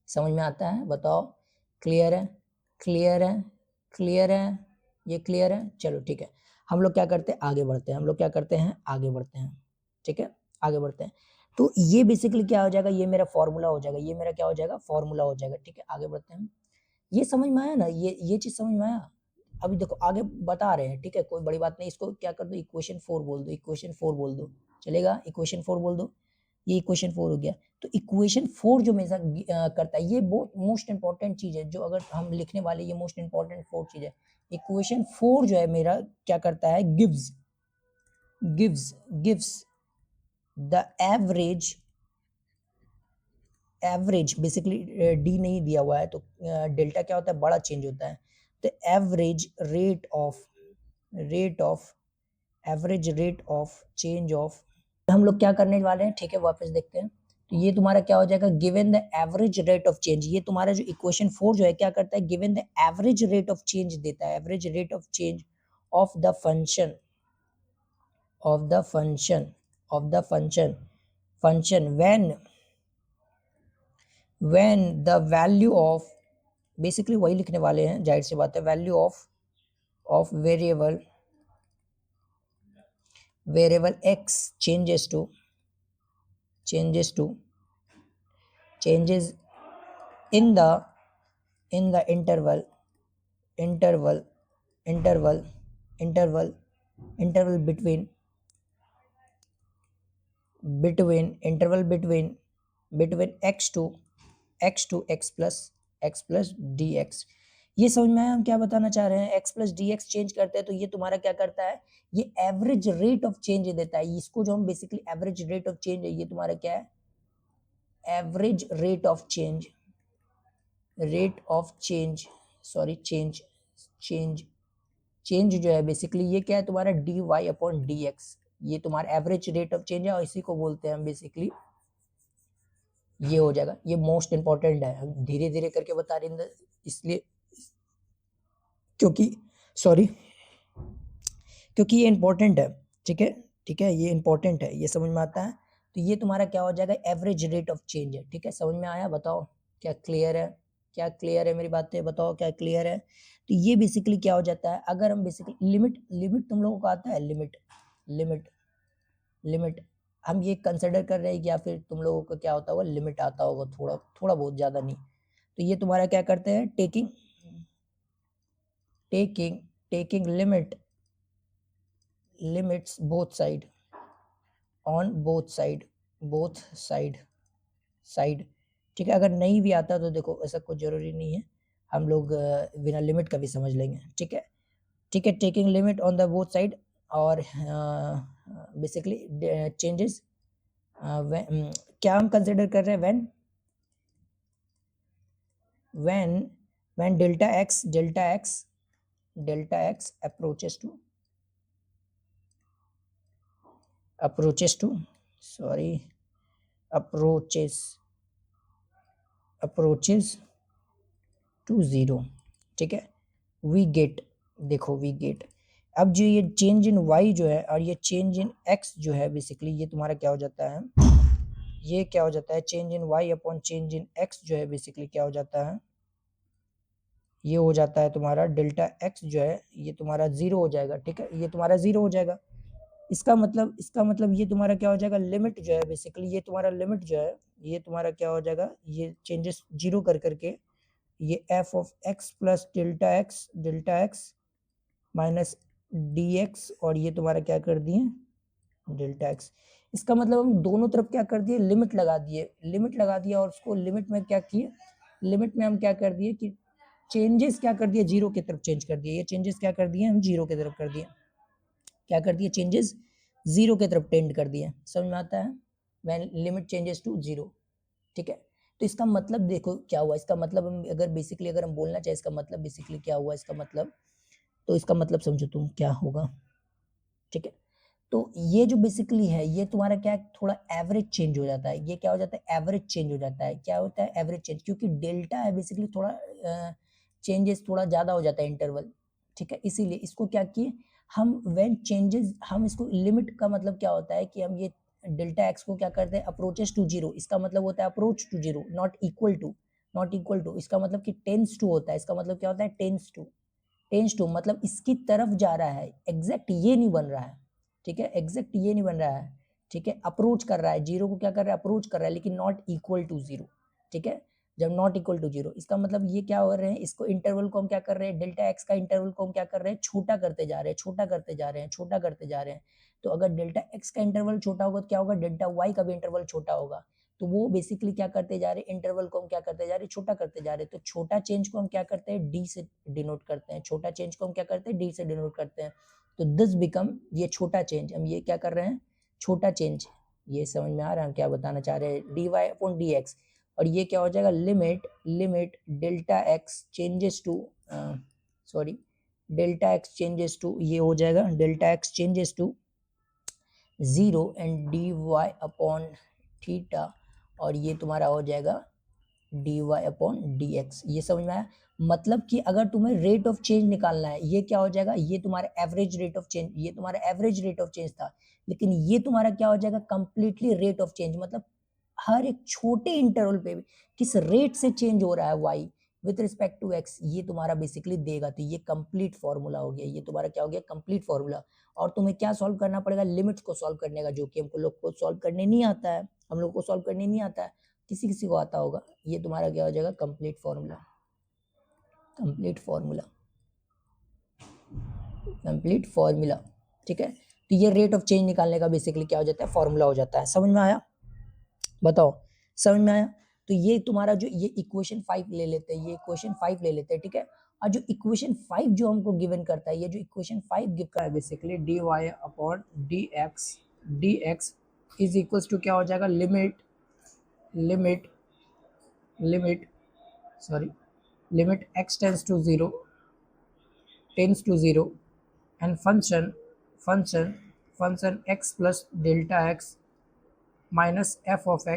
समझ में आता है? बताओ क्लियर है? क्लियर है? क्लियर है? ये क्लियर है? चलो ठीक है, हम लोग क्या करते हैं? आगे बढ़ते हैं। हम लोग क्या करते हैं? आगे बढ़ते हैं। ठीक है, आगे बढ़ते हैं। तो ये बेसिकली क्या हो जाएगा, ये मेरा फॉर्मूला हो जाएगा, ये मेरा क्या हो जाएगा, फॉर्मूला हो जाएगा। ठीक है, आगे बढ़ते हैं। ये समझ में आया ना, ये चीज समझ में आया। अभी देखो आगे बता रहे हैं, ठीक है, कोई बड़ी बात नहीं। इसको क्या कर दो, इक्वेशन 4 बोल दो, इक्वेशन 4 बोल दो, चलेगा, इक्वेशन 4 बोल दो। ये इक्वेशन 4 हो गया। तो इक्वेशन 4 जो मेजर करता है, ये बहुत मोस्ट इंपॉर्टेंट चीज है, जो अगर हम लिखने वाले, ये मोस्ट इंपॉर्टेंट 4 चीज है। इक्वेशन 4 जो है मेरा क्या करता है, gives the average basically, D नहीं दिया हुआ है तो डेल्टा क्या होता है, बड़ा चेंज होता है। तो average rate of change of, हम लोग क्या करने वाले हैं, ठीक है, वापस देखते हैं। तो ये तुम्हारा क्या हो जाएगा, given the average rate of change. ये तुम्हारा जो इक्वेशन 4 जो है क्या करता है, given the average rate of change देता है, average rate of change of the function when the value of, basically वही लिखने वाले हैं, जाहिर सी बात है, value of variable x changes in the interval between x to x plus dx। ये समझ में आया हम क्या बताना चाह रहे हैं। x plus dx चेंज करते हैं तो ये तुम्हारा क्या करता है, ये एवरेज रेट ऑफ चेंज देता है। इसको जो हम basically average rate of change है, ये तुम्हारा क्या है, एवरेज रेट ऑफ चेंज जो है बेसिकली ये क्या है तुम्हारा, dy/dx। ये तुम्हारा एवरेज रेट ऑफ चेंज है और इसी को बोलते हैं हम बेसिकली, ये हो जाएगा। ये मोस्ट इंपॉर्टेंट है, हम धीरे धीरे करके बता रहे हैं इसलिए, क्योंकि ये इंपॉर्टेंट है। ठीक है, ये इंपॉर्टेंट है, ये समझ में आता है। तो ये तुम्हारा क्या हो जाएगा, एवरेज रेट ऑफ चेंज है। ठीक है, समझ में आया, बताओ क्या क्लियर है मेरी बातें, बताओ क्या क्लियर है। तो ये बेसिकली क्या हो जाता है, अगर हम बेसिकली लिमिट तुम लोगों को आता है, लिमिट हम ये कंसिडर कर रहे हैं, या फिर तुम लोगों को क्या होता होगा, लिमिट आता होगा, थोड़ा बहुत, ज्यादा नहीं। तो ये तुम्हारा क्या करते हैं, टेकिंग लिमिट्स बोथ साइड। ठीक है, अगर नहीं भी आता तो देखो ऐसा कोई जरूरी नहीं है, हम लोग बिना लिमिट का भी समझ लेंगे। ठीक है, taking limit on the both side, और बेसिकली चेंजेस क्या हम कंसिडर कर रहे हैं, when delta x approaches to 0। ठीक है, we get अब जो ये चेंज इन y जो है और ये चेंज इन x जो है बेसिकली, ये तुम्हारा क्या हो जाता है, change in y upon change in x जो है बेसिकली क्या हो जाता है, ये हो जाता है तुम्हारा डेल्टा x जो है ये तुम्हारा 0 हो जाएगा। ठीक है, ये तुम्हारा 0 हो जाएगा। इसका मतलब ये तुम्हारा क्या हो जाएगा, लिमिट जो है बेसिकली, ये तुम्हारा लिमिट जो है ये तुम्हारा क्या हो जाएगा, ये चेंजेस 0 कर करके ये f of x plus delta x minus dx, और ये तुम्हारा क्या कर दिए, डेल्टा x। इसका मतलब हम दोनों तरफ क्या कर दिए, लिमिट लगा दिया, और उसको लिमिट में क्या किए, लिमिट में हम क्या कर दिए कि चेंजेस क्या कर दिए, 0 की तरफ चेंज कर दिए। ये चेंजेस क्या कर दिए, हम 0 की तरफ कर दिए, क्या कर दिए, चेंजेस 0 की तरफ टेंड कर दिए। समझ में आता है, व्हेन लिमिट चेंजेस टू 0। ठीक है, तो इसका मतलब देखो क्या हुआ, इसका मतलब हम अगर हम बोलना चाहे इसका मतलब बेसिकली क्या हुआ, इसका मतलब, तो इसका मतलब समझो तुम क्या होगा। ठीक है, तो ये जो बेसिकली है ये तुम्हारा क्या है, थोड़ा एवरेज चेंज हो जाता है। ये क्या हो जाता है, एवरेज चेंज हो जाता है। क्या होता है, एवरेज चेंज, क्योंकि डेल्टा है बेसिकली थोड़ा चेंजेस थोड़ा ज्यादा हो जाता है इंटरवल। ठीक है, इसीलिए इसको क्या किए हम, व्हेन चेंजेस, हम इसको लिमिट का मतलब क्या होता है कि हम ये डेल्टा एक्स को क्या करते हैं, अप्रोचेस टू 0। इसका मतलब होता है approach to 0, not equal to. इसका मतलब कि टेंस टू होता है। इसका मतलब क्या होता है, टेंस टू मतलब इसकी तरफ जा रहा है, एग्जैक्ट ये नहीं बन रहा है। ठीक है, एग्जैक्ट ये नहीं बन रहा है। ठीक है, अप्रोच कर रहा है, जीरो को क्या कर रहा है, अप्रोच कर रहा है, लेकिन नॉट इक्वल टू जीरो। ठीक है, जब नॉट इक्वल टू जीरो, इसका मतलब ये क्या हो रहे हैं, इसको इंटरवल को हम क्या कर रहे हैं, डेल्टा एक्स का इंटरवल को हम क्या कर रहे हैं, छोटा करते जा रहे हैं, छोटा करते जा रहे हैं, छोटा करते जा रहे हैं। तो अगर डेल्टा एक्स का इंटरवल छोटा होगा तो क्या होगा, डेल्टा वाई का भी इंटरवल छोटा होगा। तो वो बेसिकली क्या करते जा रहे हैं, इंटरवल को हम क्या करते जा रहे हैं, छोटा करते जा रहे हैं। तो छोटा चेंज को हम क्या करते हैं, डी से डिनोट करते हैं, छोटा चेंज को हम क्या करते हैं, डी से डिनोट करते हैं। तो दिस बिकम, ये छोटा चेंज, हम ये क्या कर रहे हैं, छोटा चेंज। ये समझ में आ रहा है हम क्या बताना चाह रहे हैं, d Y upon D x. और ये क्या हो जाएगा, limit delta x changes to, sorry, delta x changes to, ये हो जाएगा delta x changes to 0 and d Y upon theta, और ये तुम्हारा हो जाएगा d Y upon D x. ये समझ में आया, मतलब कि अगर तुम्हें रेट ऑफ चेंज निकालना है, ये क्या हो जाएगा, ये तुम्हारा एवरेज रेट ऑफ चेंज, ये तुम्हारा एवरेज रेट ऑफ चेंज था, लेकिन ये तुम्हारा क्या हो जाएगा, कंप्लीटली रेट ऑफ चेंज, मतलब हर एक छोटे इंटरवल पे भी किस रेट से चेंज हो रहा है y with respect to x, ये तुम्हारा बेसिकली देगा। तो ये कंप्लीट फॉर्मूला हो गया, ये तुम्हारा क्या हो गया, कंप्लीट फॉर्मूला। और तुम्हें क्या सॉल्व करना पड़ेगा, लिमिट्स को सॉल्व करने का, जो कि हमको लोग को सॉल्व करने नहीं आता है, हम लोग को सॉल्व करने नहीं आता है, किसी किसी को आता होगा। ये तुम्हारा क्या हो जाएगा, complete formula, complete formula, complete formula. ठीक है, तो ये रेट ऑफ चेंज निकालने का बेसिकली क्या हो जाता है, फॉर्मूला हो जाता है। समझ में आया, बताओ, समझ में आया। तो ये तुम्हारा जो ये इक्वेशन 5 ले लेते हैं, ये इक्वेशन 5 ले लेते हैं। ठीक है, और जो इक्वेशन 5 जो हमको गिवन करता है, ये जो इक्वेशन 5 गिव करता है basically D Y upon D x is equals to क्या हो जाएगा, limit x tends to 0 and function x plus delta x minus f of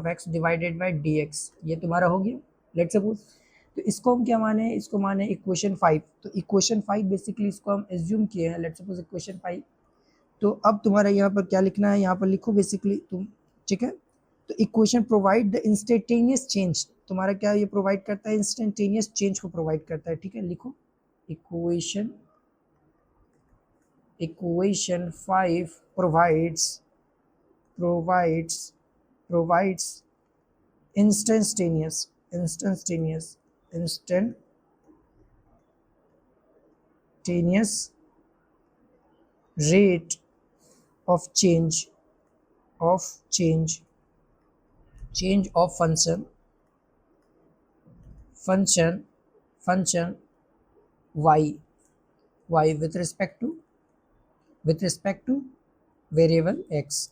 x divided by d x. ये तुम्हारा हो गया, लेट्स सपोज। तो इसको हम क्या माने, इसको माने इक्वेशन 5। तो इक्वेशन 5 बेसिकली इसको हम एज्यूम किए हैं, लेट्स सपोज इक्वेशन 5। तो अब तुम्हारा यहाँ पर क्या लिखना है, यहाँ पर लिखो बेसिकली तुम। ठीक है, तो equation provide the instantaneous change, तुम्हारा क्या ये प्रोवाइड करता है, इंस्टेंटेनियस चेंज को प्रोवाइड करता है। ठीक है, लिखो equation 5 provides instantaneous rate of change of function y with respect to variable x।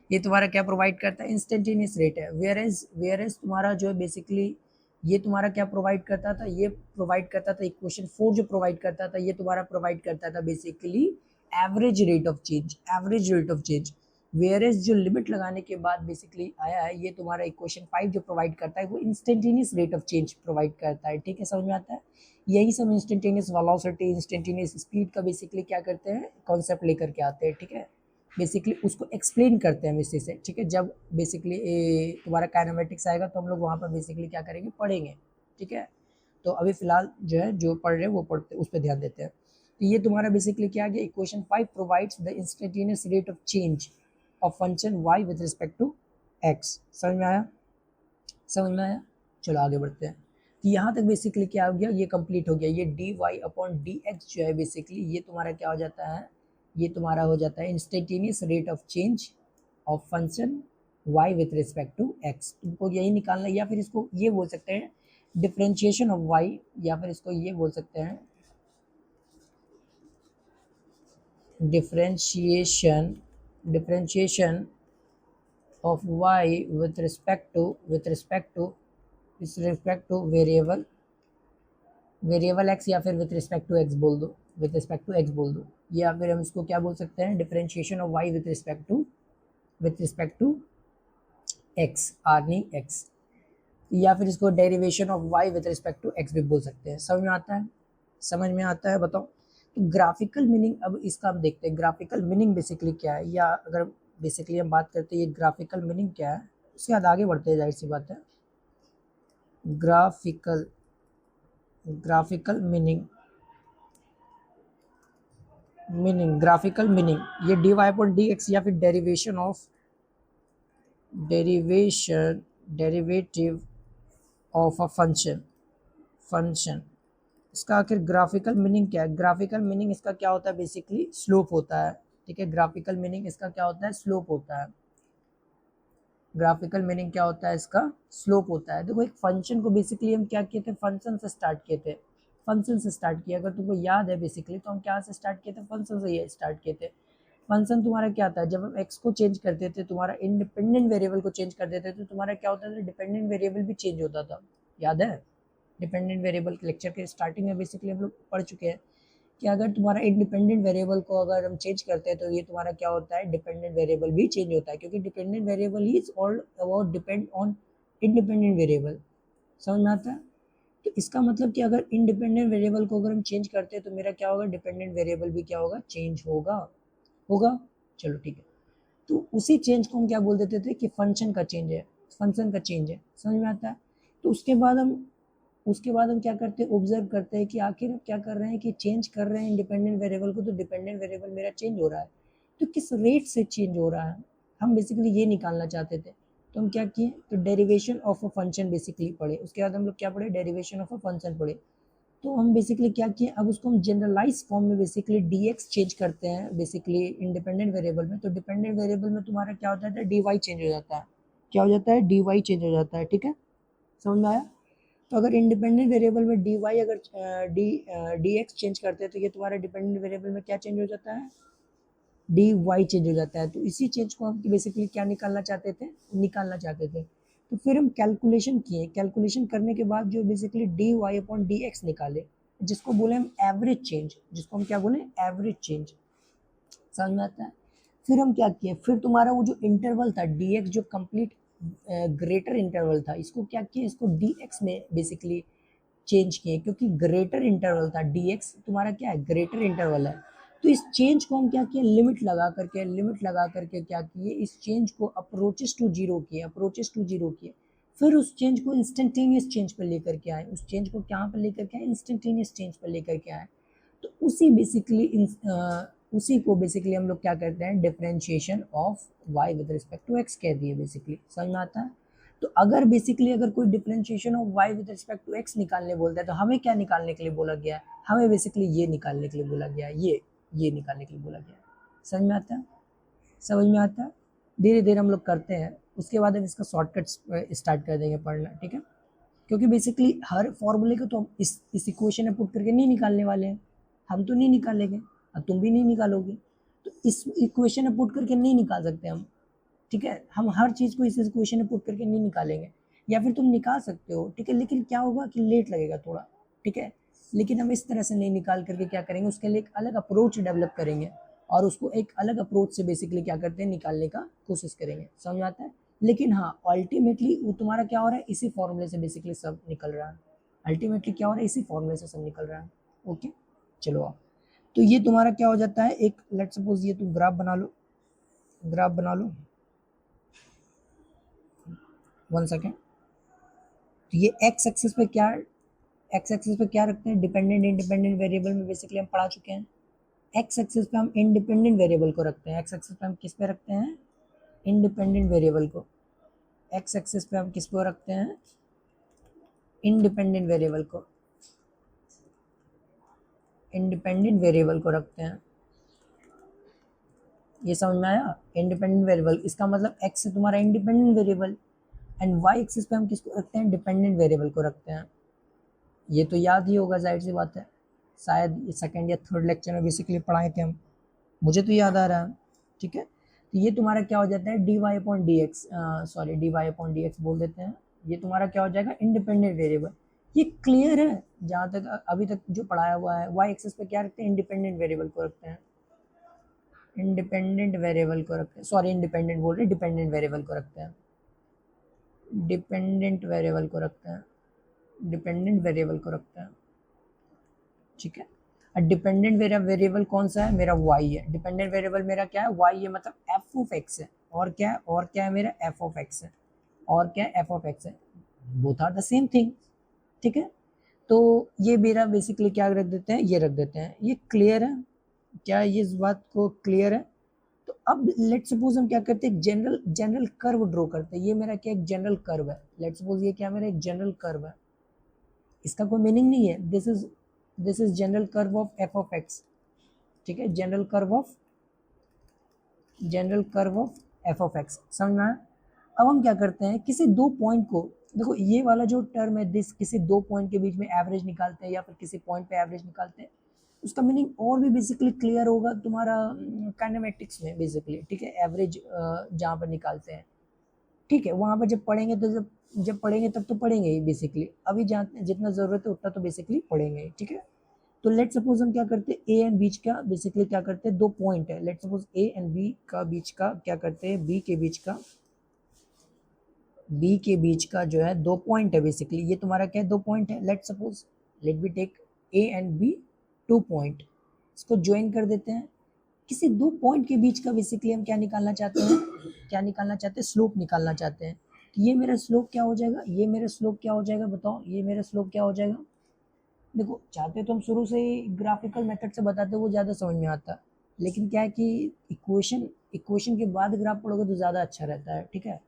ये तुम्हारा क्या प्रोवाइड करता है, इंस्टेंटेनियस रेट है। वेयर तुम्हारा जो है बेसिकली ये तुम्हारा क्या प्रोवाइड करता था, ये प्रोवाइड करता था इक्वेशन 4 जो प्रोवाइड करता था, ये तुम्हारा प्रोवाइड करता था basically average rate of change. Where जो लिमिट लगाने के बाद बेसिकली आया है, ये तुम्हारा इक्वेशन 5 जो प्रोवाइड करता है वो instantaneous rate of change provide करता है। ठीक है, समझ में आता है। यही सब इंस्टेंटेनियस वेलोसिटी, इंस्टेंटेनियस स्पीड का बेसिकली क्या करते हैं, कॉन्सेप्ट लेकर के आते हैं। ठीक है, बेसिकली उसको एक्सप्लेन करते हैं इसी से। ठीक है, जब बेसिकली तुम्हारा काइनेमेटिक्स आएगा तो हम लोग वहाँ पर बेसिकली क्या करेंगे, पढ़ेंगे। ठीक है, तो अभी फिलहाल जो है जो पढ़ रहे हैं वो पढ़ते, उस पर ध्यान देते हैं। तो ये तुम्हारा बेसिकली क्या आ गया, equation 5 provides the instantaneous rate of change of function y with respect to x। समझ में आया, चलो आगे बढ़ते हैं। तो यहाँ तक बेसिकली क्या हो गया, ये कंप्लीट हो गया। ये d Y upon D x जो है बेसिकली ये तुम्हारा क्या हो जाता है, ये तुम्हारा हो जाता है instantaneous rate of change of function y with respect to x। तुमको यही निकालना है, या फिर इसको ये बोल सकते हैं डिफरेंशिएशन ऑफ y, या फिर इसको ये बोल सकते हैं differentiation of y with respect two variable x, या फिर विथ रिस्पेक्ट टू x बोल दो, या फिर हम इसको क्या बोल सकते हैं, differentiation of y with respect to x, earning x, या फिर इसको derivation of y with respect to x भी बोल सकते हैं। समझ में आता है, बताओ। तो ग्राफिकल मीनिंग, अब इसका हम देखते हैं ग्राफिकल मीनिंग बेसिकली क्या है, या अगर बेसिकली हम बात करते हैं ये ग्राफिकल मीनिंग क्या है, उसके बाद आगे बढ़ते हैं, जाहिर सी बात है। Graphical meaning meaning, graphical meaning, ये dy अपॉन dx या फिर डेरिवेटिव ऑफ अ फंक्शन, इसका आखिर ग्राफिकल मीनिंग क्या है? ग्राफिकल मीनिंग इसका क्या होता है? बेसिकली स्लोप होता है, ठीक है। ग्राफिकल मीनिंग इसका क्या होता है? स्लोप होता है। ग्राफिकल मीनिंग क्या होता है इसका? स्लोप होता है। देखो एक फंक्शन को बेसिकली हम क्या किए थे? फंक्शन से स्टार्ट किए थे, फंक्शन से स्टार्ट किया। अगर तुमको याद है बेसिकली तो हम क्या से स्टार्ट किए थे? फंक्शन से ये स्टार्ट किए थे। फंक्शन तुम्हारा क्या था? जब हम एक्स को चेंज करते थे, तुम्हारा इंडिपेंडेंट वेरिएबल को चेंज कर देते थे, तो तुम्हारा क्या होता था? डिपेंडेंट वेरिएबल भी चेंज होता था, याद है? डिपेंडेंट वेरिएबल के लेक्चर के स्टार्टिंग में बेसिकली हम लोग पढ़ चुके हैं कि अगर तुम्हारा इंडिपेंडेंट वेरिएबल को अगर हम चेंज करते हैं तो ये तुम्हारा क्या होता है? डिपेंडेंट वेरिएबल भी चेंज होता है, क्योंकि dependent variable is all about depend on independent variable. समझ में आता है? तो इसका मतलब कि अगर इंडिपेंडेंट वेरिएबल को अगर हम चेंज करते हैं तो मेरा क्या होगा? डिपेंडेंट वेरिएबल भी क्या होगा? चेंज होगा। चलो ठीक है। तो उसी चेंज को हम क्या बोल देते थे? कि फंक्शन का चेंज है, फंक्शन का चेंज है। समझ में आता है? तो उसके बाद हम क्या करते हैं? ऑब्जर्व करते हैं कि आखिर हम क्या कर रहे हैं? कि चेंज कर रहे हैं इंडिपेंडेंट वेरिएबल को, तो डिपेंडेंट वेरिएबल मेरा चेंज हो रहा है, तो किस रेट से चेंज हो रहा है, हम बेसिकली ये निकालना चाहते थे। तो हम क्या किए? तो derivation of a function basically पढ़े। उसके बाद हम लोग क्या पढ़े? डेरिवेशन ऑफ अ फंक्शन पढ़े। तो हम बेसिकली क्या किए? अब उसको हम जनरलाइज फॉर्म में बेसिकली dx चेंज करते हैं बेसिकली इंडिपेंडेंट वेरिएबल में। तो डिपेंडेंट वेरिएबल में तुम्हारा क्या होता है? dy चेंज हो जाता है। क्या हो जाता है? dy चेंज हो जाता है, ठीक है। समझ में आया? तो अगर इंडिपेंडेंट वेरिएबल में dy अगर dx चेंज करते हैं तो ये तुम्हारा डिपेंडेंट वेरिएबल में क्या चेंज हो जाता है? dy चेंज हो जाता है। तो इसी चेंज को हम बेसिकली क्या निकालना चाहते थे? निकालना चाहते थे। तो फिर हम कैलकुलेशन किए, कैलकुलेशन करने के बाद जो बेसिकली dy अपॉन dx निकाले, जिसको बोले हम एवरेज चेंज, जिसको हम क्या बोले? Average change. समझ में आता है? फिर हम क्या किए? फिर तुम्हारा वो जो इंटरवल था dx, जो कंप्लीट ग्रेटर इंटरवल था, इसको क्या किए? इसको dx में बेसिकली चेंज किए, क्योंकि ग्रेटर इंटरवल था। dx तुम्हारा क्या है? ग्रेटर इंटरवल है। तो इस चेंज को हम क्या किए? लिमिट लगा करके क्या किए? इस चेंज को अप्रोचेस टू जीरो किए, अप्रोचेस टू जीरो किए। फिर उस चेंज को इंस्टेंटेनियस चेंज पर लेकर के आए, उस चेंज को क्या पर लेकर के आए? इंस्टेंटेनियस चेंज पर लेकर के आए। तो उसी को बेसिकली हम लोग क्या करते हैं? Differentiation of y with respect to x कह दिए बेसिकली। समझ में आता है? तो अगर बेसिकली अगर कोई differentiation of y with respect to x निकालने बोलता है तो हमें क्या निकालने के लिए बोला गया है? हमें बेसिकली ये निकालने के लिए बोला गया है, ये निकालने के लिए बोला गया है। समझ में आता है? समझ में आता है? धीरे धीरे हम लोग करते हैं, उसके बाद हम इसका शॉर्टकट स्टार्ट कर देंगे पढ़ना, ठीक है। क्योंकि बेसिकली हर फॉर्मूले को तो हम इस इक्वेशन में पुट करके नहीं निकालने वाले हैं, हम तो नहीं निकालेंगे और तुम भी नहीं निकालोगे। तो इस इक्वेशन में पुट करके नहीं निकाल सकते हम, ठीक है। हम हर चीज़ को इस इक्वेशन में पुट करके नहीं निकालेंगे, या फिर तुम निकाल सकते हो, ठीक है, लेकिन क्या होगा कि लेट लगेगा थोड़ा, ठीक है। लेकिन हम इस तरह से नहीं निकाल करके क्या करेंगे? उसके लिए एक अलग अप्रोच डेवलप करेंगे और उसको एक अलग अप्रोच से बेसिकली क्या करते हैं? निकालने का कोशिश करेंगे। समझ आता है? लेकिन हाँ, अल्टीमेटली वो तुम्हारा क्या हो रहा है? इसी फॉर्मूले से बेसिकली सब निकल रहा है। अल्टीमेटली क्या हो रहा है? इसी फॉर्मूले से सब निकल रहा है। ओके, चलो आओ। तो ये तुम्हारा क्या हो जाता है? एक लेट सपोज ये तुम ग्राफ बना लो, ग्राफ बना लो, 1 सेकेंड। तो ये एक्स एक्सिस पे क्या, एक्स एक्सिस पे क्या रखते हैं? डिपेंडेंट इंडिपेंडेंट वेरिएबल में बेसिकली हम पढ़ा चुके हैं। एक्स एक्सिस पे हम इंडिपेंडेंट वेरिएबल को रखते हैं। एक्स एक्सिस पे हम किस पे रखते हैं? इंडिपेंडेंट वेरिएबल को। एक्स एक्सिस पे हम किस को रखते हैं? इंडिपेंडेंट वेरिएबल को, इंडिपेंडेंट वेरिएबल को रखते हैं। ये समझ में आया? इंडिपेंडेंट वेरिएबल, इसका मतलब एक्स है तुम्हारा independent variable, and y axis पे हम किसको रखते हैं? डिपेंडेंट वेरिएबल को रखते हैं। ये तो याद ही होगा, जाहिर सी बात है, शायद सेकंड या थर्ड लेक्चर में बेसिकली पढ़ाए थे हम, मुझे तो याद आ रहा है, ठीक है। तो ये तुम्हारा क्या हो जाता है? D Y upon D x, sorry d Y upon D x बोल देते हैं। ये तुम्हारा क्या हो जाएगा? Independent variable. ये क्लियर है जहाँ तक अभी तक जो पढ़ाया हुआ है? वाई एक्सिस पे क्या रखते हैं? इंडिपेंडेंट वेरिएबल को रखते हैं, इंडिपेंडेंट वेरिएबल को रखते हैं, सॉरी इंडिपेंडेंट बोल रहे, डिपेंडेंट वेरिएबल को रखते हैं, डिपेंडेंट वेरिएबल को रखते हैं, डिपेंडेंट वेरिएबल को रखते हैं, ठीक है। डिपेंडेंट मेरा वेरिएबल कौन सा है? मेरा y है। डिपेंडेंट वेरिएबल मेरा क्या है? y है, मतलब f ऑफ x है। और क्या है? और क्या है मेरा? f ऑफ x है। और क्या है? f ऑफ x है। Both are the same thing, ठीक है। तो ये मेरा बेसिकली क्या रख देते हैं? ये रख देते हैं। ये क्लियर है? क्या ये इस बात को क्लियर है? तो अब लेट सपोज हम क्या करते हैं, जनरल कर्व ड्रॉ करते हैं। ये मेरा क्या एक जनरल कर्व है, लेट सपोज ये क्या मेरा एक जनरल कर्व है, इसका कोई मीनिंग नहीं है, this is general curve of F of x, ठीक है, general curve of F of x, समझ में आया? अब हम क्या करते हैं, किसी दो पॉइंट को, देखो ये वाला जो टर्म है दिस, किसी दो पॉइंट के बीच में एवरेज निकालते हैं या फिर किसी पॉइंट पे एवरेज निकालते हैं, उसका मीनिंग और भी बेसिकली क्लियर होगा तुम्हारा काइनेमेटिक्स में बेसिकली, ठीक है, एवरेज जहाँ पर निकालते हैं, ठीक है, वहाँ पर जब पढ़ेंगे तो जब पढ़ेंगे तब तो पढ़ेंगे ही बेसिकली, अभी जहाँ जितना ज़रूरत है उतना तो बेसिकली पढ़ेंगे, ठीक है। तो लेट सपोज हम क्या करते हैं, ए एंड बीच का बेसिकली क्या करते हैं, दो पॉइंट है, let suppose a and b का बीच का क्या करते हैं, बी के बीच का जो है दो पॉइंट है बेसिकली, ये तुम्हारा क्या है, दो पॉइंट है, let suppose let be take a and b, two point, इसको ज्वाइन कर देते हैं। किसी दो पॉइंट के बीच का बेसिकली हम क्या निकालना चाहते हैं, स्लोप निकालना चाहते हैं। तो ये मेरा स्लोप क्या हो जाएगा, बताओ, ये मेरा स्लोप क्या हो जाएगा। देखो चाहते तो हम शुरू से ही ग्राफिकल मेथड से बताते, वो ज़्यादा समझ में आता, लेकिन क्या है कि इक्वेशन के बाद ग्राफ पढ़ोगे तो ज़्यादा अच्छा रहता है, ठीक है।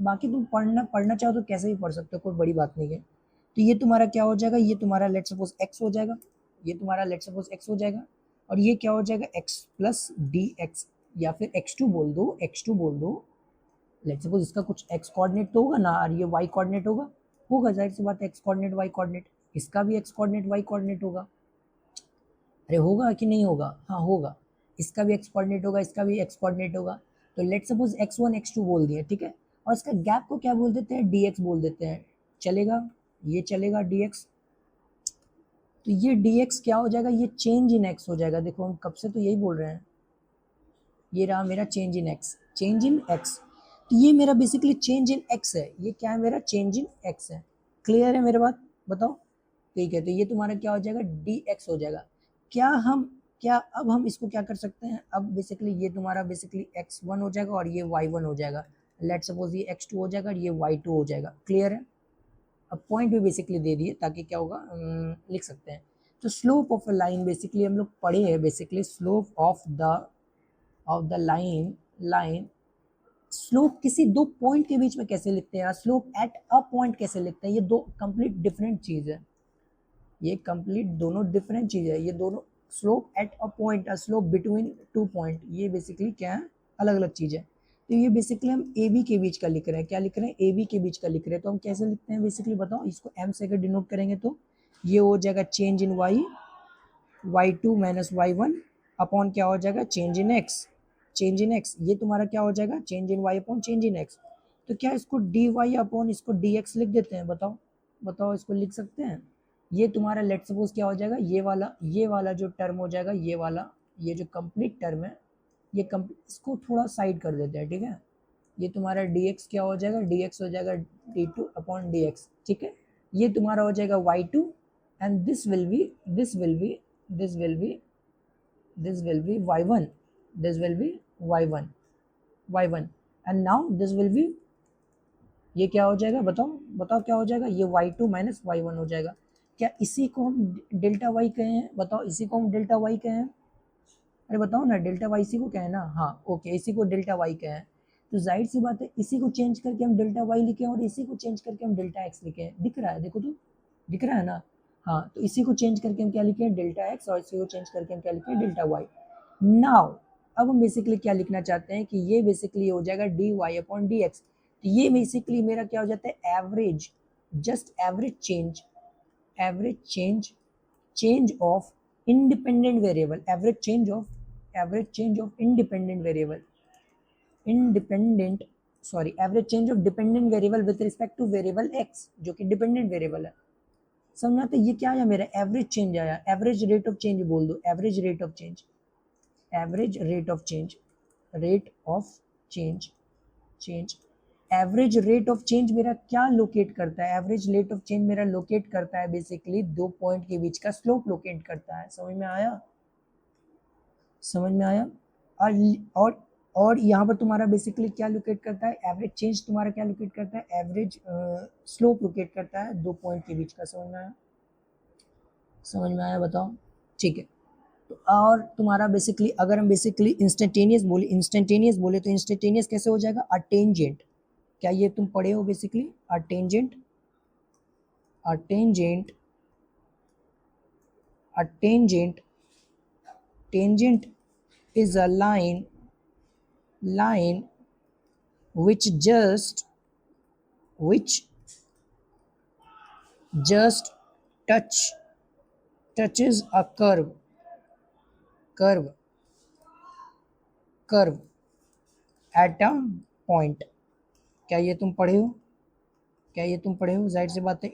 बाकी तुम पढ़ना चाहो तो कैसे भी पढ़ सकते हो, कोई बड़ी बात नहीं है। तो ये तुम्हारा क्या हो जाएगा, ये तुम्हारा लेट सपोज एक्स हो जाएगा, और ये क्या हो जाएगा, एक्स प्लस डी एक्स, या फिर x2 बोल दो, लेट सपोज इसका कुछ x कोऑर्डिनेट तो होगा ना, और ये y कोऑर्डिनेट होगा जाहिर सी बात है, x कोऑर्डिनेट y कोऑर्डिनेट, इसका भी x कोऑर्डिनेट y कोऑर्डिनेट होगा, अरे होगा कि नहीं होगा, हाँ होगा, इसका भी x कोऑर्डिनेट होगा, इसका भी x कोऑर्डिनेट होगा। तो लेट सपोज x1 x2 बोल दिए, ठीक है, और इसका गैप को क्या बोल देते हैं, dx बोल देते हैं, चलेगा, ये चलेगा dx। तो ये dx क्या हो जाएगा, ये चेंज इन x हो जाएगा, देखो हम कब से तो यही बोल रहे हैं, ये रहा मेरा चेंज इन x। तो ये मेरा बेसिकली चेंज इन x है, ये क्या है मेरा चेंज इन x है, क्लियर है मेरे बात, बताओ, ठीक है। तो ये तुम्हारा क्या हो जाएगा, dx हो जाएगा। क्या अब हम इसको क्या कर सकते हैं, अब बेसिकली ये तुम्हारा बेसिकली x1 हो जाएगा और ये y1 हो जाएगा, लेट सपोज ये x2 हो जाएगा और ये y2 हो जाएगा, क्लियर है। अब पॉइंट भी बेसिकली दे दिए ताकि क्या होगा, लिख सकते हैं। तो slope of a line basically हम लोग पढ़े हैं, basically slope of the line, slope किसी दो पॉइंट के बीच में कैसे लिखते हैं, स्लोप एट अ पॉइंट कैसे लिखते हैं, ये दो कंप्लीट डिफरेंट चीज है, ये कंप्लीट दोनों डिफरेंट चीज है, ये दोनों slope eight a point, slope between two point, ये बेसिकली क्या है, अलग अलग चीज है। तो ये बेसिकली हम ए बी के बीच का लिख रहे हैं, क्या लिख रहे हैं, ए बी के बीच का लिख रहे हैं। तो हम कैसे लिखते हैं बेसिकली बताओ, इसको एम से अगर डिनोट करेंगे तो ये हो जाएगा change in y2 minus y1 upon क्या हो जाएगा, चेंज इन x, ये तुम्हारा क्या हो जाएगा, change in y upon change in x। तो क्या इसको dy अपॉन इसको dx लिख देते हैं, बताओ इसको लिख सकते हैं। ये तुम्हारा लेट सपोज क्या हो जाएगा, ये वाला जो टर्म हो जाएगा, ये जो कंप्लीट टर्म है, इसको थोड़ा साइड कर देते हैं, ठीक है। ये तुम्हारा dx क्या हो जाएगा, dx हो जाएगा d2 अपॉन dx, ठीक है। ये तुम्हारा हो जाएगा y2 and this will be y1, and now this will be, ये क्या हो जाएगा, बताओ क्या हो जाएगा, ये y2 माइनस y1 हो जाएगा। क्या इसी को हम डेल्टा y कहे हैं, बताओ इसी को हम डेल्टा y कहे हैं, अरे बताओ ना, डेल्टा y इसी को कहे ना, हाँ ओके, इसी को डेल्टा y कहे हैं। तो जाहिर सी बात है, इसी को चेंज करके हम डेल्टा y लिखे और इसी को चेंज करके हम डेल्टा x लिखे, दिख रहा है, देखो तो दिख रहा है ना, हाँ। तो इसी को चेंज करके हम क्या लिखे हैं, डेल्टा x, और इसी को चेंज करके हम क्या लिखे हैं, डेल्टा y। नाउ अब हम बेसिकली क्या लिखना चाहते हैं कि ये बेसिकली हो जाएगा dy अपॉन dx। तो ये बेसिकली मेरा क्या हो जाता है, average, just average change of independent variable, average change of average change of dependent variable with respect two variable x, जो कि डिपेंडेंट वेरिएबल है, समझ आता है। ये क्या आया मेरा, एवरेज चेंज आया, एवरेज रेट ऑफ चेंज बोल दो, average rate of change. Average rate of change मेरा क्या लोकेट करता है, एवरेज रेट ऑफ चेंज मेरा लोकेट करता है बेसिकली दो पॉइंट के बीच का स्लोप लोकेट करता है, समझ में आया। और यहाँ पर तुम्हारा बेसिकली क्या लोकेट करता है, एवरेज चेंज तुम्हारा क्या लोकेट करता है, एवरेज स्लोप लोकेट करता है दो पॉइंट के बीच का, समझ में आया, बताओ, ठीक है। और तुम्हारा बेसिकली अगर हम बेसिकली इंस्टेंटेनियस बोले तो इंस्टेंटेनियस कैसे हो जाएगा, अ टेंजेंट। क्या ये तुम पढ़े हो basically, a tangent, a tangent, a tangent, tangent is a line which just touches a curve curve at a point। क्या ये तुम पढ़े हो, क्या ये तुम पढ़े हो, जाहिर सी बात है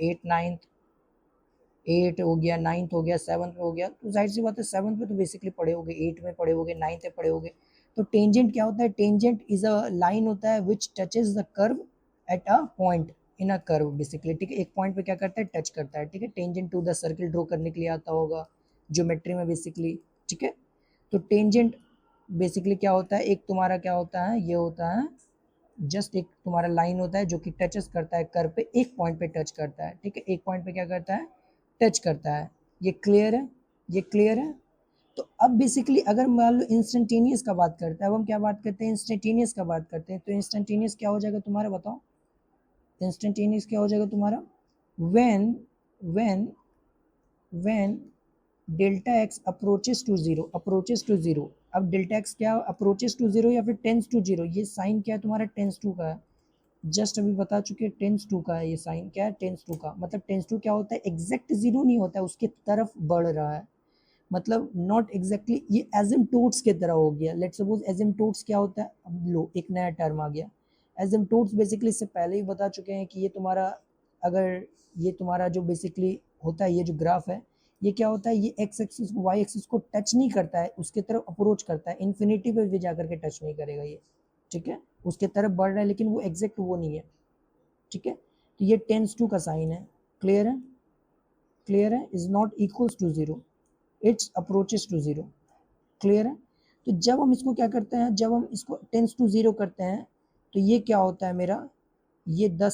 8 हो गया, 9th हो गया, 7th हो गया, तो जाहिर सी बात है 7th में तो बेसिकली पढ़े होगे, 8 में पढ़े होगे, 9th में पढ़े होगे। तो टेंजेंट क्या होता है, टेंजेंट इज अ लाइन होता है which touches the curve at a point in a curve basically, ठीक है, एक पॉइंट पे क्या करता है, टच करता है, ठीक है। Tangent to the circle draw करने के लिए आता होगा ज्योमेट्री में बेसिकली, ठीक है। तो टेंजेंट बेसिकली क्या होता है, एक तुम्हारा क्या होता है, ये होता है जस्ट एक तुम्हारा लाइन होता है जो कि टचेस करता है कर्व पे, एक पॉइंट पे टच करता है, ठीक है, एक पॉइंट पे क्या करता है, टच करता है। ये क्लियर है, ये क्लियर है। तो अब बेसिकली अगर मान लो इंस्टेंटेनियस का बात करते हैं, अब हम क्या बात करते हैं, इंस्टेंटेनियस का बात करते हैं, तो इंस्टेंटेनियस क्या हो जाएगा तुम्हारा, बताओ इंस्टेंटेनियस क्या हो जाएगा तुम्हारा, when when when delta x approaches to zero. अब डेल्टा एक्स क्या अप्रोचेस टू जीरो या फिर टेंस टू जीरो, ये साइन क्या है तुम्हारा, टेंस टू का है, जस्ट अभी बता चुके, टेंस टू का है, ये साइन क्या है, टेंस टू का, मतलब टेंस टू क्या होता है, एग्जैक्ट जीरो नहीं होता है, उसके तरफ बढ़ रहा है, मतलब नॉट एग्जैक्टली, ये एजिम्पटोट्स के तरह हो गया। लेट्स सपोज एजिम्पटोट्स क्या होता है, अब लो एक नया टर्म आ गया, एजिम्पटोट्स बेसिकली इससे पहले ही बता चुके हैं कि ये तुम्हारा, अगर ये तुम्हारा जो बेसिकली होता है, ये जो ग्राफ है, ये क्या होता है, ये एक्स एक्सिस को वाई एक्सिस को टच नहीं करता है, उसके तरफ अप्रोच करता है, इन्फिनिटी पे भी जाकर के टच नहीं करेगा ये, ठीक है, उसके तरफ बढ़ रहा है लेकिन वो एग्जैक्ट वो नहीं है, ठीक है। तो ये टेंस टू का साइन है, क्लियर है, क्लियर है, is not equals to zero, it's approaches to zero, clear है। तो जब हम इसको क्या करते हैं, जब हम इसको टेंस टू जीरो करते हैं, तो ये क्या होता है मेरा, ये the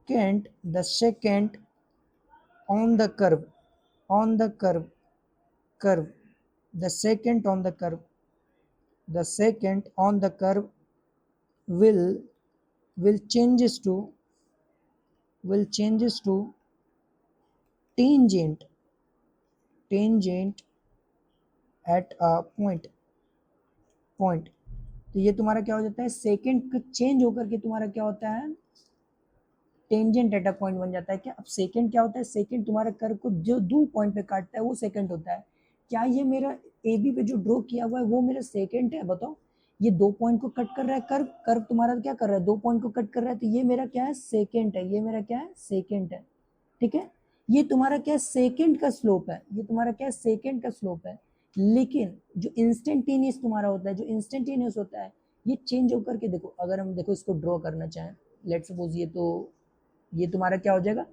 second on the curve, on the curve the second on the curve, the second on the curve will will changes to will changes to tangent tangent at a point। तो ये तुम्हारा क्या हो जाता है, सेकंड का change होकर के तुम्हारा क्या होता है, टेंजेंट एट अ पॉइंट बन जाता है। क्या अब सेकंड क्या होता है, सेकंड तुम्हारे कर्व को जो दो पॉइंट पे काटता है वो सेकंड होता है। क्या ये मेरा ए बी पे जो ड्रॉ किया हुआ है वो मेरा सेकंड है, बताओ, ये दो पॉइंट को कट कर रहा है कर्व, कर्व तुम्हारा क्या कर रहा है, दो पॉइंट को कट कर रहा है, तो ये मेरा क्या है, सेकंड है, ये मेरा क्या है, सेकंड है, ठीक है। ये तुम्हारा क्या है, सेकंड का स्लोप है, ये तुम्हारा क्या है, सेकंड का स्लोप है। लेकिन जो इंस्टेंटेनियस तुम्हारा होता है, जो इंस्टेंटेनियस होता है, ये चेंज होकर के देखो, अगर हम देखो इसको ड्रॉ करना चाहें, लेट्स सपोज ये तो ये तुम्हारा क्या हो जाएगा,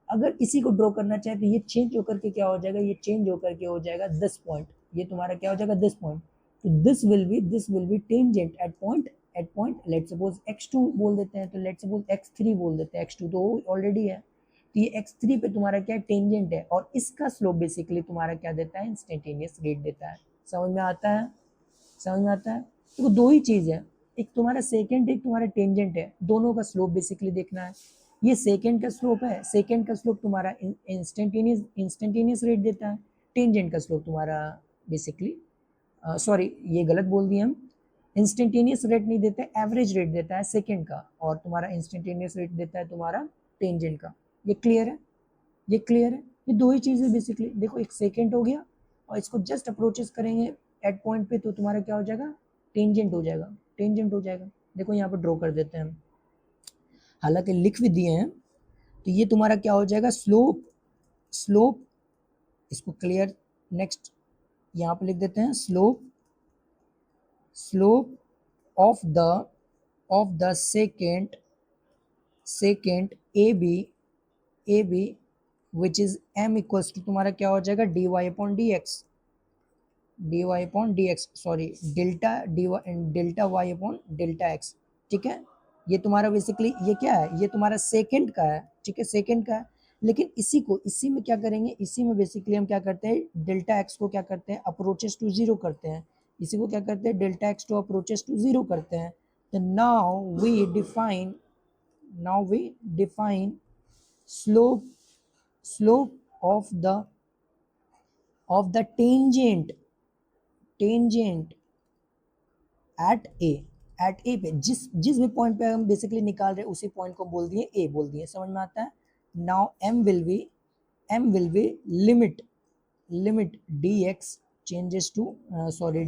अगर इसी को ड्रॉ करना चाहे तो ये चेंज होकर के क्या हो जाएगा, ये चेंज होकर के हो जाएगा 10 पॉइंट, ये तुम्हारा क्या हो जाएगा 10 पॉइंट। तो this will be tangent at point let's suppose x2 बोल देते हैं, तो लेट्स सपोज x3 बोल देते हैं, x2 तो ऑलरेडी है, तो ये x3 पे तुम्हारा क्या टेंजेंट है, और इसका स्लोप बेसिकली तुम्हारा क्या देता है, इंस्टेंटेनियस रेट देता है। समझ में आता है, समझ में आता है। तो दो ही चीज है, एक तुम्हारा सेकंड, एक तुम्हारा टेंजेंट है, दोनों का स्लोप बेसिकली देखना है। ये सेकंड का स्लोप है, सेकंड का स्लोप तुम्हारा इंस्टेंटेनियस रेट देता है, टेंजेंट का स्लोप तुम्हारा बेसिकली, सॉरी ये गलत बोल दिए हम, इंस्टेंटेनियस रेट नहीं देता है, एवरेज रेट देता है सेकंड का, और तुम्हारा इंस्टेंटेनियस रेट देता है तुम्हारा टेंजेंट का। ये क्लियर है, ये क्लियर है। ये दो ही चीज़ें बेसिकली, देखो एक सेकंड हो गया, और इसको जस्ट अप्रोचेस करेंगे एट पॉइंट पे, तो तुम्हारा क्या हो जाएगा, टेंजेंट हो जाएगा, टेंजेंट हो जाएगा। देखो यहाँ पर ड्रॉ कर देते हैं हम, हालांकि लिख भी दिए हैं। तो ये तुम्हारा क्या हो जाएगा, स्लोप, स्लोप, इसको क्लियर, नेक्स्ट यहाँ पे लिख देते हैं, slope, slope of the secant a b which is m equals to तुम्हारा क्या हो जाएगा, dy upon D x, sorry delta y upon delta x, ठीक है। ये तुम्हारा बेसिकली ये क्या है, ये तुम्हारा सेकंड का है, ठीक है, सेकंड का है। लेकिन इसी में क्या करेंगे, इसी में बेसिकली हम क्या करते हैं, डेल्टा एक्स को क्या करते हैं, अप्रोचेस टू जीरो करते हैं, इसी को क्या करते हैं, delta x to approaches to zero करते हैं। तो now we define slope of the tangent at a पे, जिस भी पॉइंट पे हम बेसिकली निकाल रहे हैं उसी पॉइंट को बोल दिए a बोल दिए, समझ में आता है। Now m will be limit dx changes to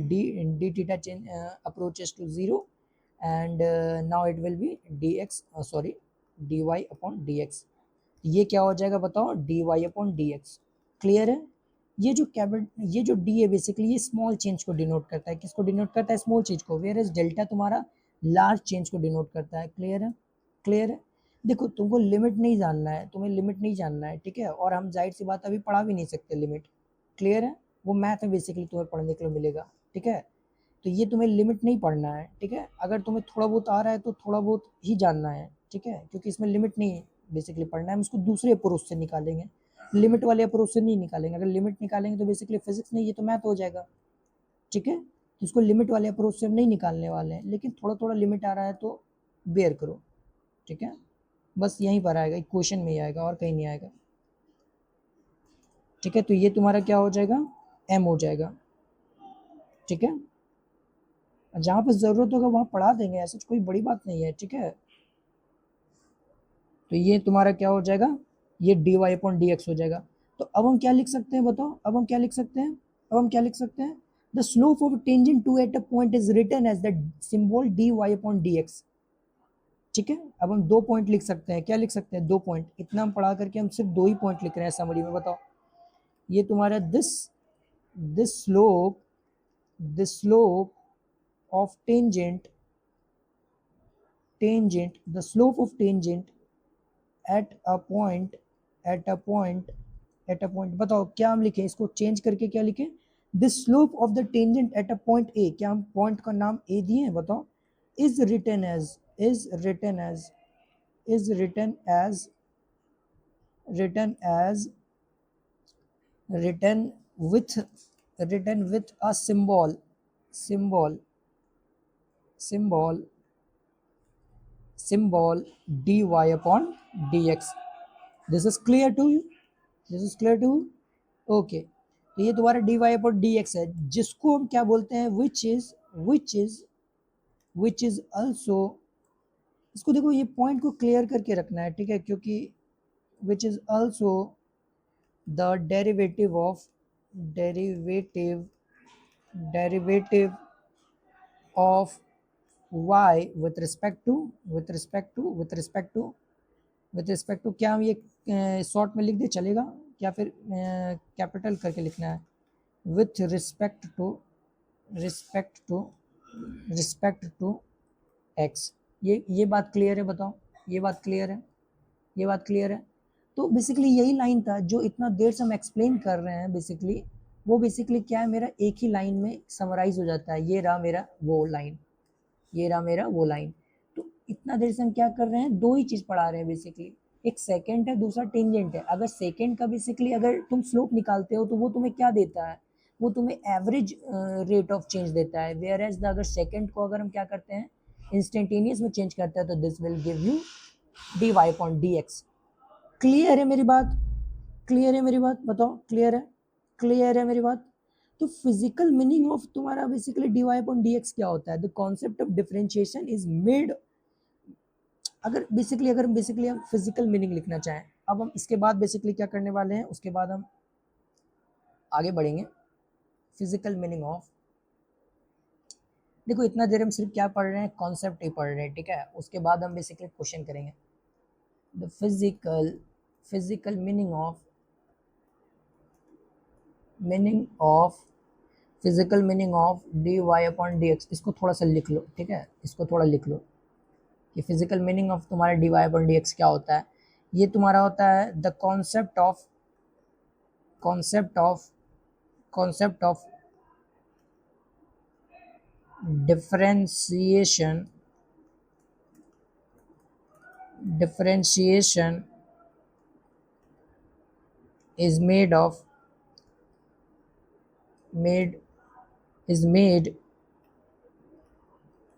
d theta change approaches to 0 and now it will be dx dy upon dx। ये क्या हो जाएगा बताओ, dy upon dx। क्लियर है। ये जो d है बेसिकली ये स्मॉल चेंज को डिनोट करता है, किसको डिनोट करता है, स्मॉल चेंज को, वेयर एज डेल्टा तुम्हारा लार्ज चेंज को डिनोट करता है। क्लियर है, क्लियर है। देखो तुमको लिमिट नहीं जानना है, तुम्हें लिमिट नहीं जानना है, ठीक है, और हम जाहिर सी बात अभी पढ़ा भी नहीं सकते लिमिट। क्लियर है, वो मैथ में बेसिकली तुम्हें पढ़ने के लिए मिलेगा, ठीक है। तो ये तुम्हें लिमिट नहीं पढ़ना है, ठीक है। अगर तुम्हें थोड़ा बहुत आ रहा है तो थोड़ा बहुत ही जानना है, ठीक है, क्योंकि इसमें लिमिट नहीं बेसिकली पढ़ना है, हम इसको दूसरे अप्रोच से निकालेंगे, लिमिट वाले अप्रोच से नहीं निकालेंगे। अगर लिमिट निकालेंगे तो बेसिकली फिजिक्स नहीं, ये तो मैथ हो जाएगा, ठीक है। तो इसको लिमिट वाले अप्रोच से हम नहीं निकालने वाले हैं, लेकिन थोड़ा थोड़ा लिमिट आ रहा है तो बेयर करो, ठीक है। बस यहीं पर आएगा, इक्वेशन में ही आएगा और कहीं नहीं आएगा, ठीक है। तो ये तुम्हारा क्या हो जाएगा, m हो जाएगा, ठीक है। जहाँ पे जरूरत होगा वहाँ पढ़ा देंगे, ऐसा कोई बड़ी बात नहीं है, ठीक है। तो ये तुम्हारा क्या हो जाएगा, ये dy अपॉन dx हो जाएगा। तो अब हम क्या लिख सकते हैं बताओ, अब हम क्या लिख सकते हैं, अब हम क्या लिख सकते हैं, the slope of tangent to at a point is written as the symbol dy upon dx, ठीक है। अब हम 2 पॉइंट लिख सकते हैं, क्या लिख सकते हैं, 2 पॉइंट। इतना हम पढ़ा करके हम सिर्फ 2 ही पॉइंट लिख रहे हैं समरी में, बताओ। ये तुम्हारा this slope of tangent the slope of tangent at a point बताओ क्या हम लिखें, इसको चेंज करके क्या लिखें, the slope of the tangent at a point a, क्या हम पॉइंट का नाम a दिए हैं, बताओ। is written as written with a symbol dy upon dx। This is clear to you, okay. तो ये तुम्हारा dy upon dx है, जिसको हम क्या बोलते हैं, which is also, इसको देखो ये पॉइंट को क्लियर करके रखना है, ठीक है, क्योंकि which is also the derivative of y with respect to क्या हम ये शॉर्ट में लिख दे चलेगा, क्या फिर कैपिटल करके लिखना है, with respect to x। ये बात क्लियर है, बताओ, ये बात क्लियर है। तो बेसिकली यही लाइन था जो इतना देर से हम एक्सप्लेन कर रहे हैं, बेसिकली वो बेसिकली क्या है, मेरा एक ही लाइन में समराइज हो जाता है। ये रहा मेरा वो लाइन, तो इतना देर से हम क्या कर रहे हैं, 2 ही चीज पढ़ा रहे हैं बेसिकली, एक सेकंड है, दूसरा टेंजेंट है। अगर सेकंड का बेसिकली अगर तुम स्लोप निकालते हो तो वो तुम्हें क्या देता है, वो तुम्हें एवरेज रेट ऑफ चेंज देता है, वेयर एज अगर सेकंड को अगर हम क्या करते हैं, इंस्टेंटेनियस में चेंज करते हैं, तो this will give you dy upon dx। Clear है मेरी बात, बताओ, क्लियर है मेरी बात। तो फिजिकल मीनिंग ऑफ तुम्हारा बेसिकली dy upon dx क्या होता है, the concept of differentiation is made. अगर बेसिकली हम फिजिकल मीनिंग लिखना चाहें, अब हम इसके बाद बेसिकली क्या करने वाले हैं, उसके बाद हम आगे बढ़ेंगे। फिजिकल मीनिंग ऑफ, देखो इतना देर हम सिर्फ क्या पढ़ रहे हैं, कॉन्सेप्ट ही पढ़ रहे हैं, ठीक है। उसके बाद हम बेसिकली क्वेश्चन करेंगे। The physical meaning of physical meaning of dy upon dx। इसको थोड़ा सा लिख लो, ठीक है, इसको थोड़ा लिख लो कि फिजिकल मीनिंग ऑफ तुम्हारा dy अपॉन dx क्या होता है। ये तुम्हारा होता है the concept of differentiation is made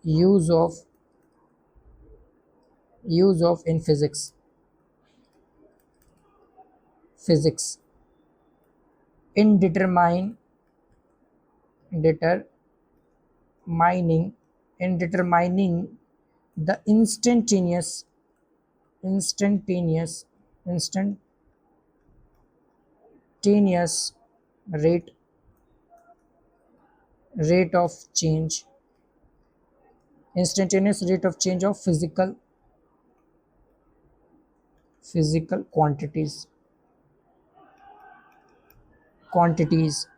use of in physics. In determining the instantaneous rate of change of physical quantities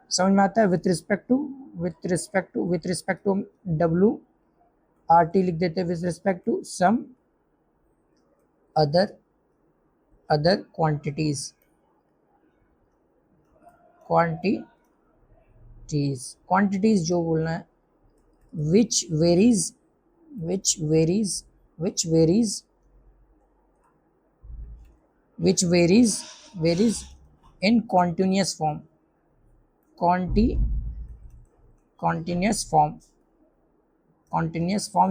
समझ में आता है. with respect to w rt लिख देते हैं with respect to some other quantities जो बोलना है which varies in continuous form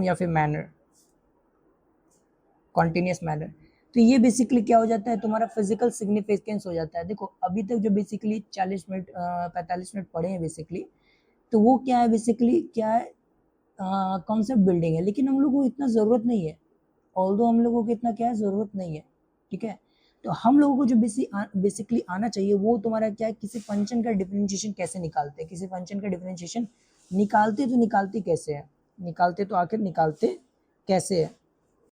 या फिर continuous manner. तो ये बेसिकली क्या हो जाता है, तुम्हारा फिजिकल सिग्निफिकेंस हो जाता है. देखो अभी तक जो बेसिकली 45 मिनट पढ़े हैं बेसिकली, तो वो क्या है बेसिकली कॉन्सेप्ट बिल्डिंग है, लेकिन हम लोगों को इतना ज़रूरत नहीं है. ऑल्दो हम लोगों को इतना क्या है ज़रूरत नहीं है. ठीक है, तो हम लोगों को जो बेसिकली आना चाहिए वो तुम्हारा क्या है, किसी फंक्शन का डिफरेंशिएशन कैसे निकालते हैं. किसी फंक्शन का डिफरेंशिएशन निकालते कैसे है, निकालते कैसे है.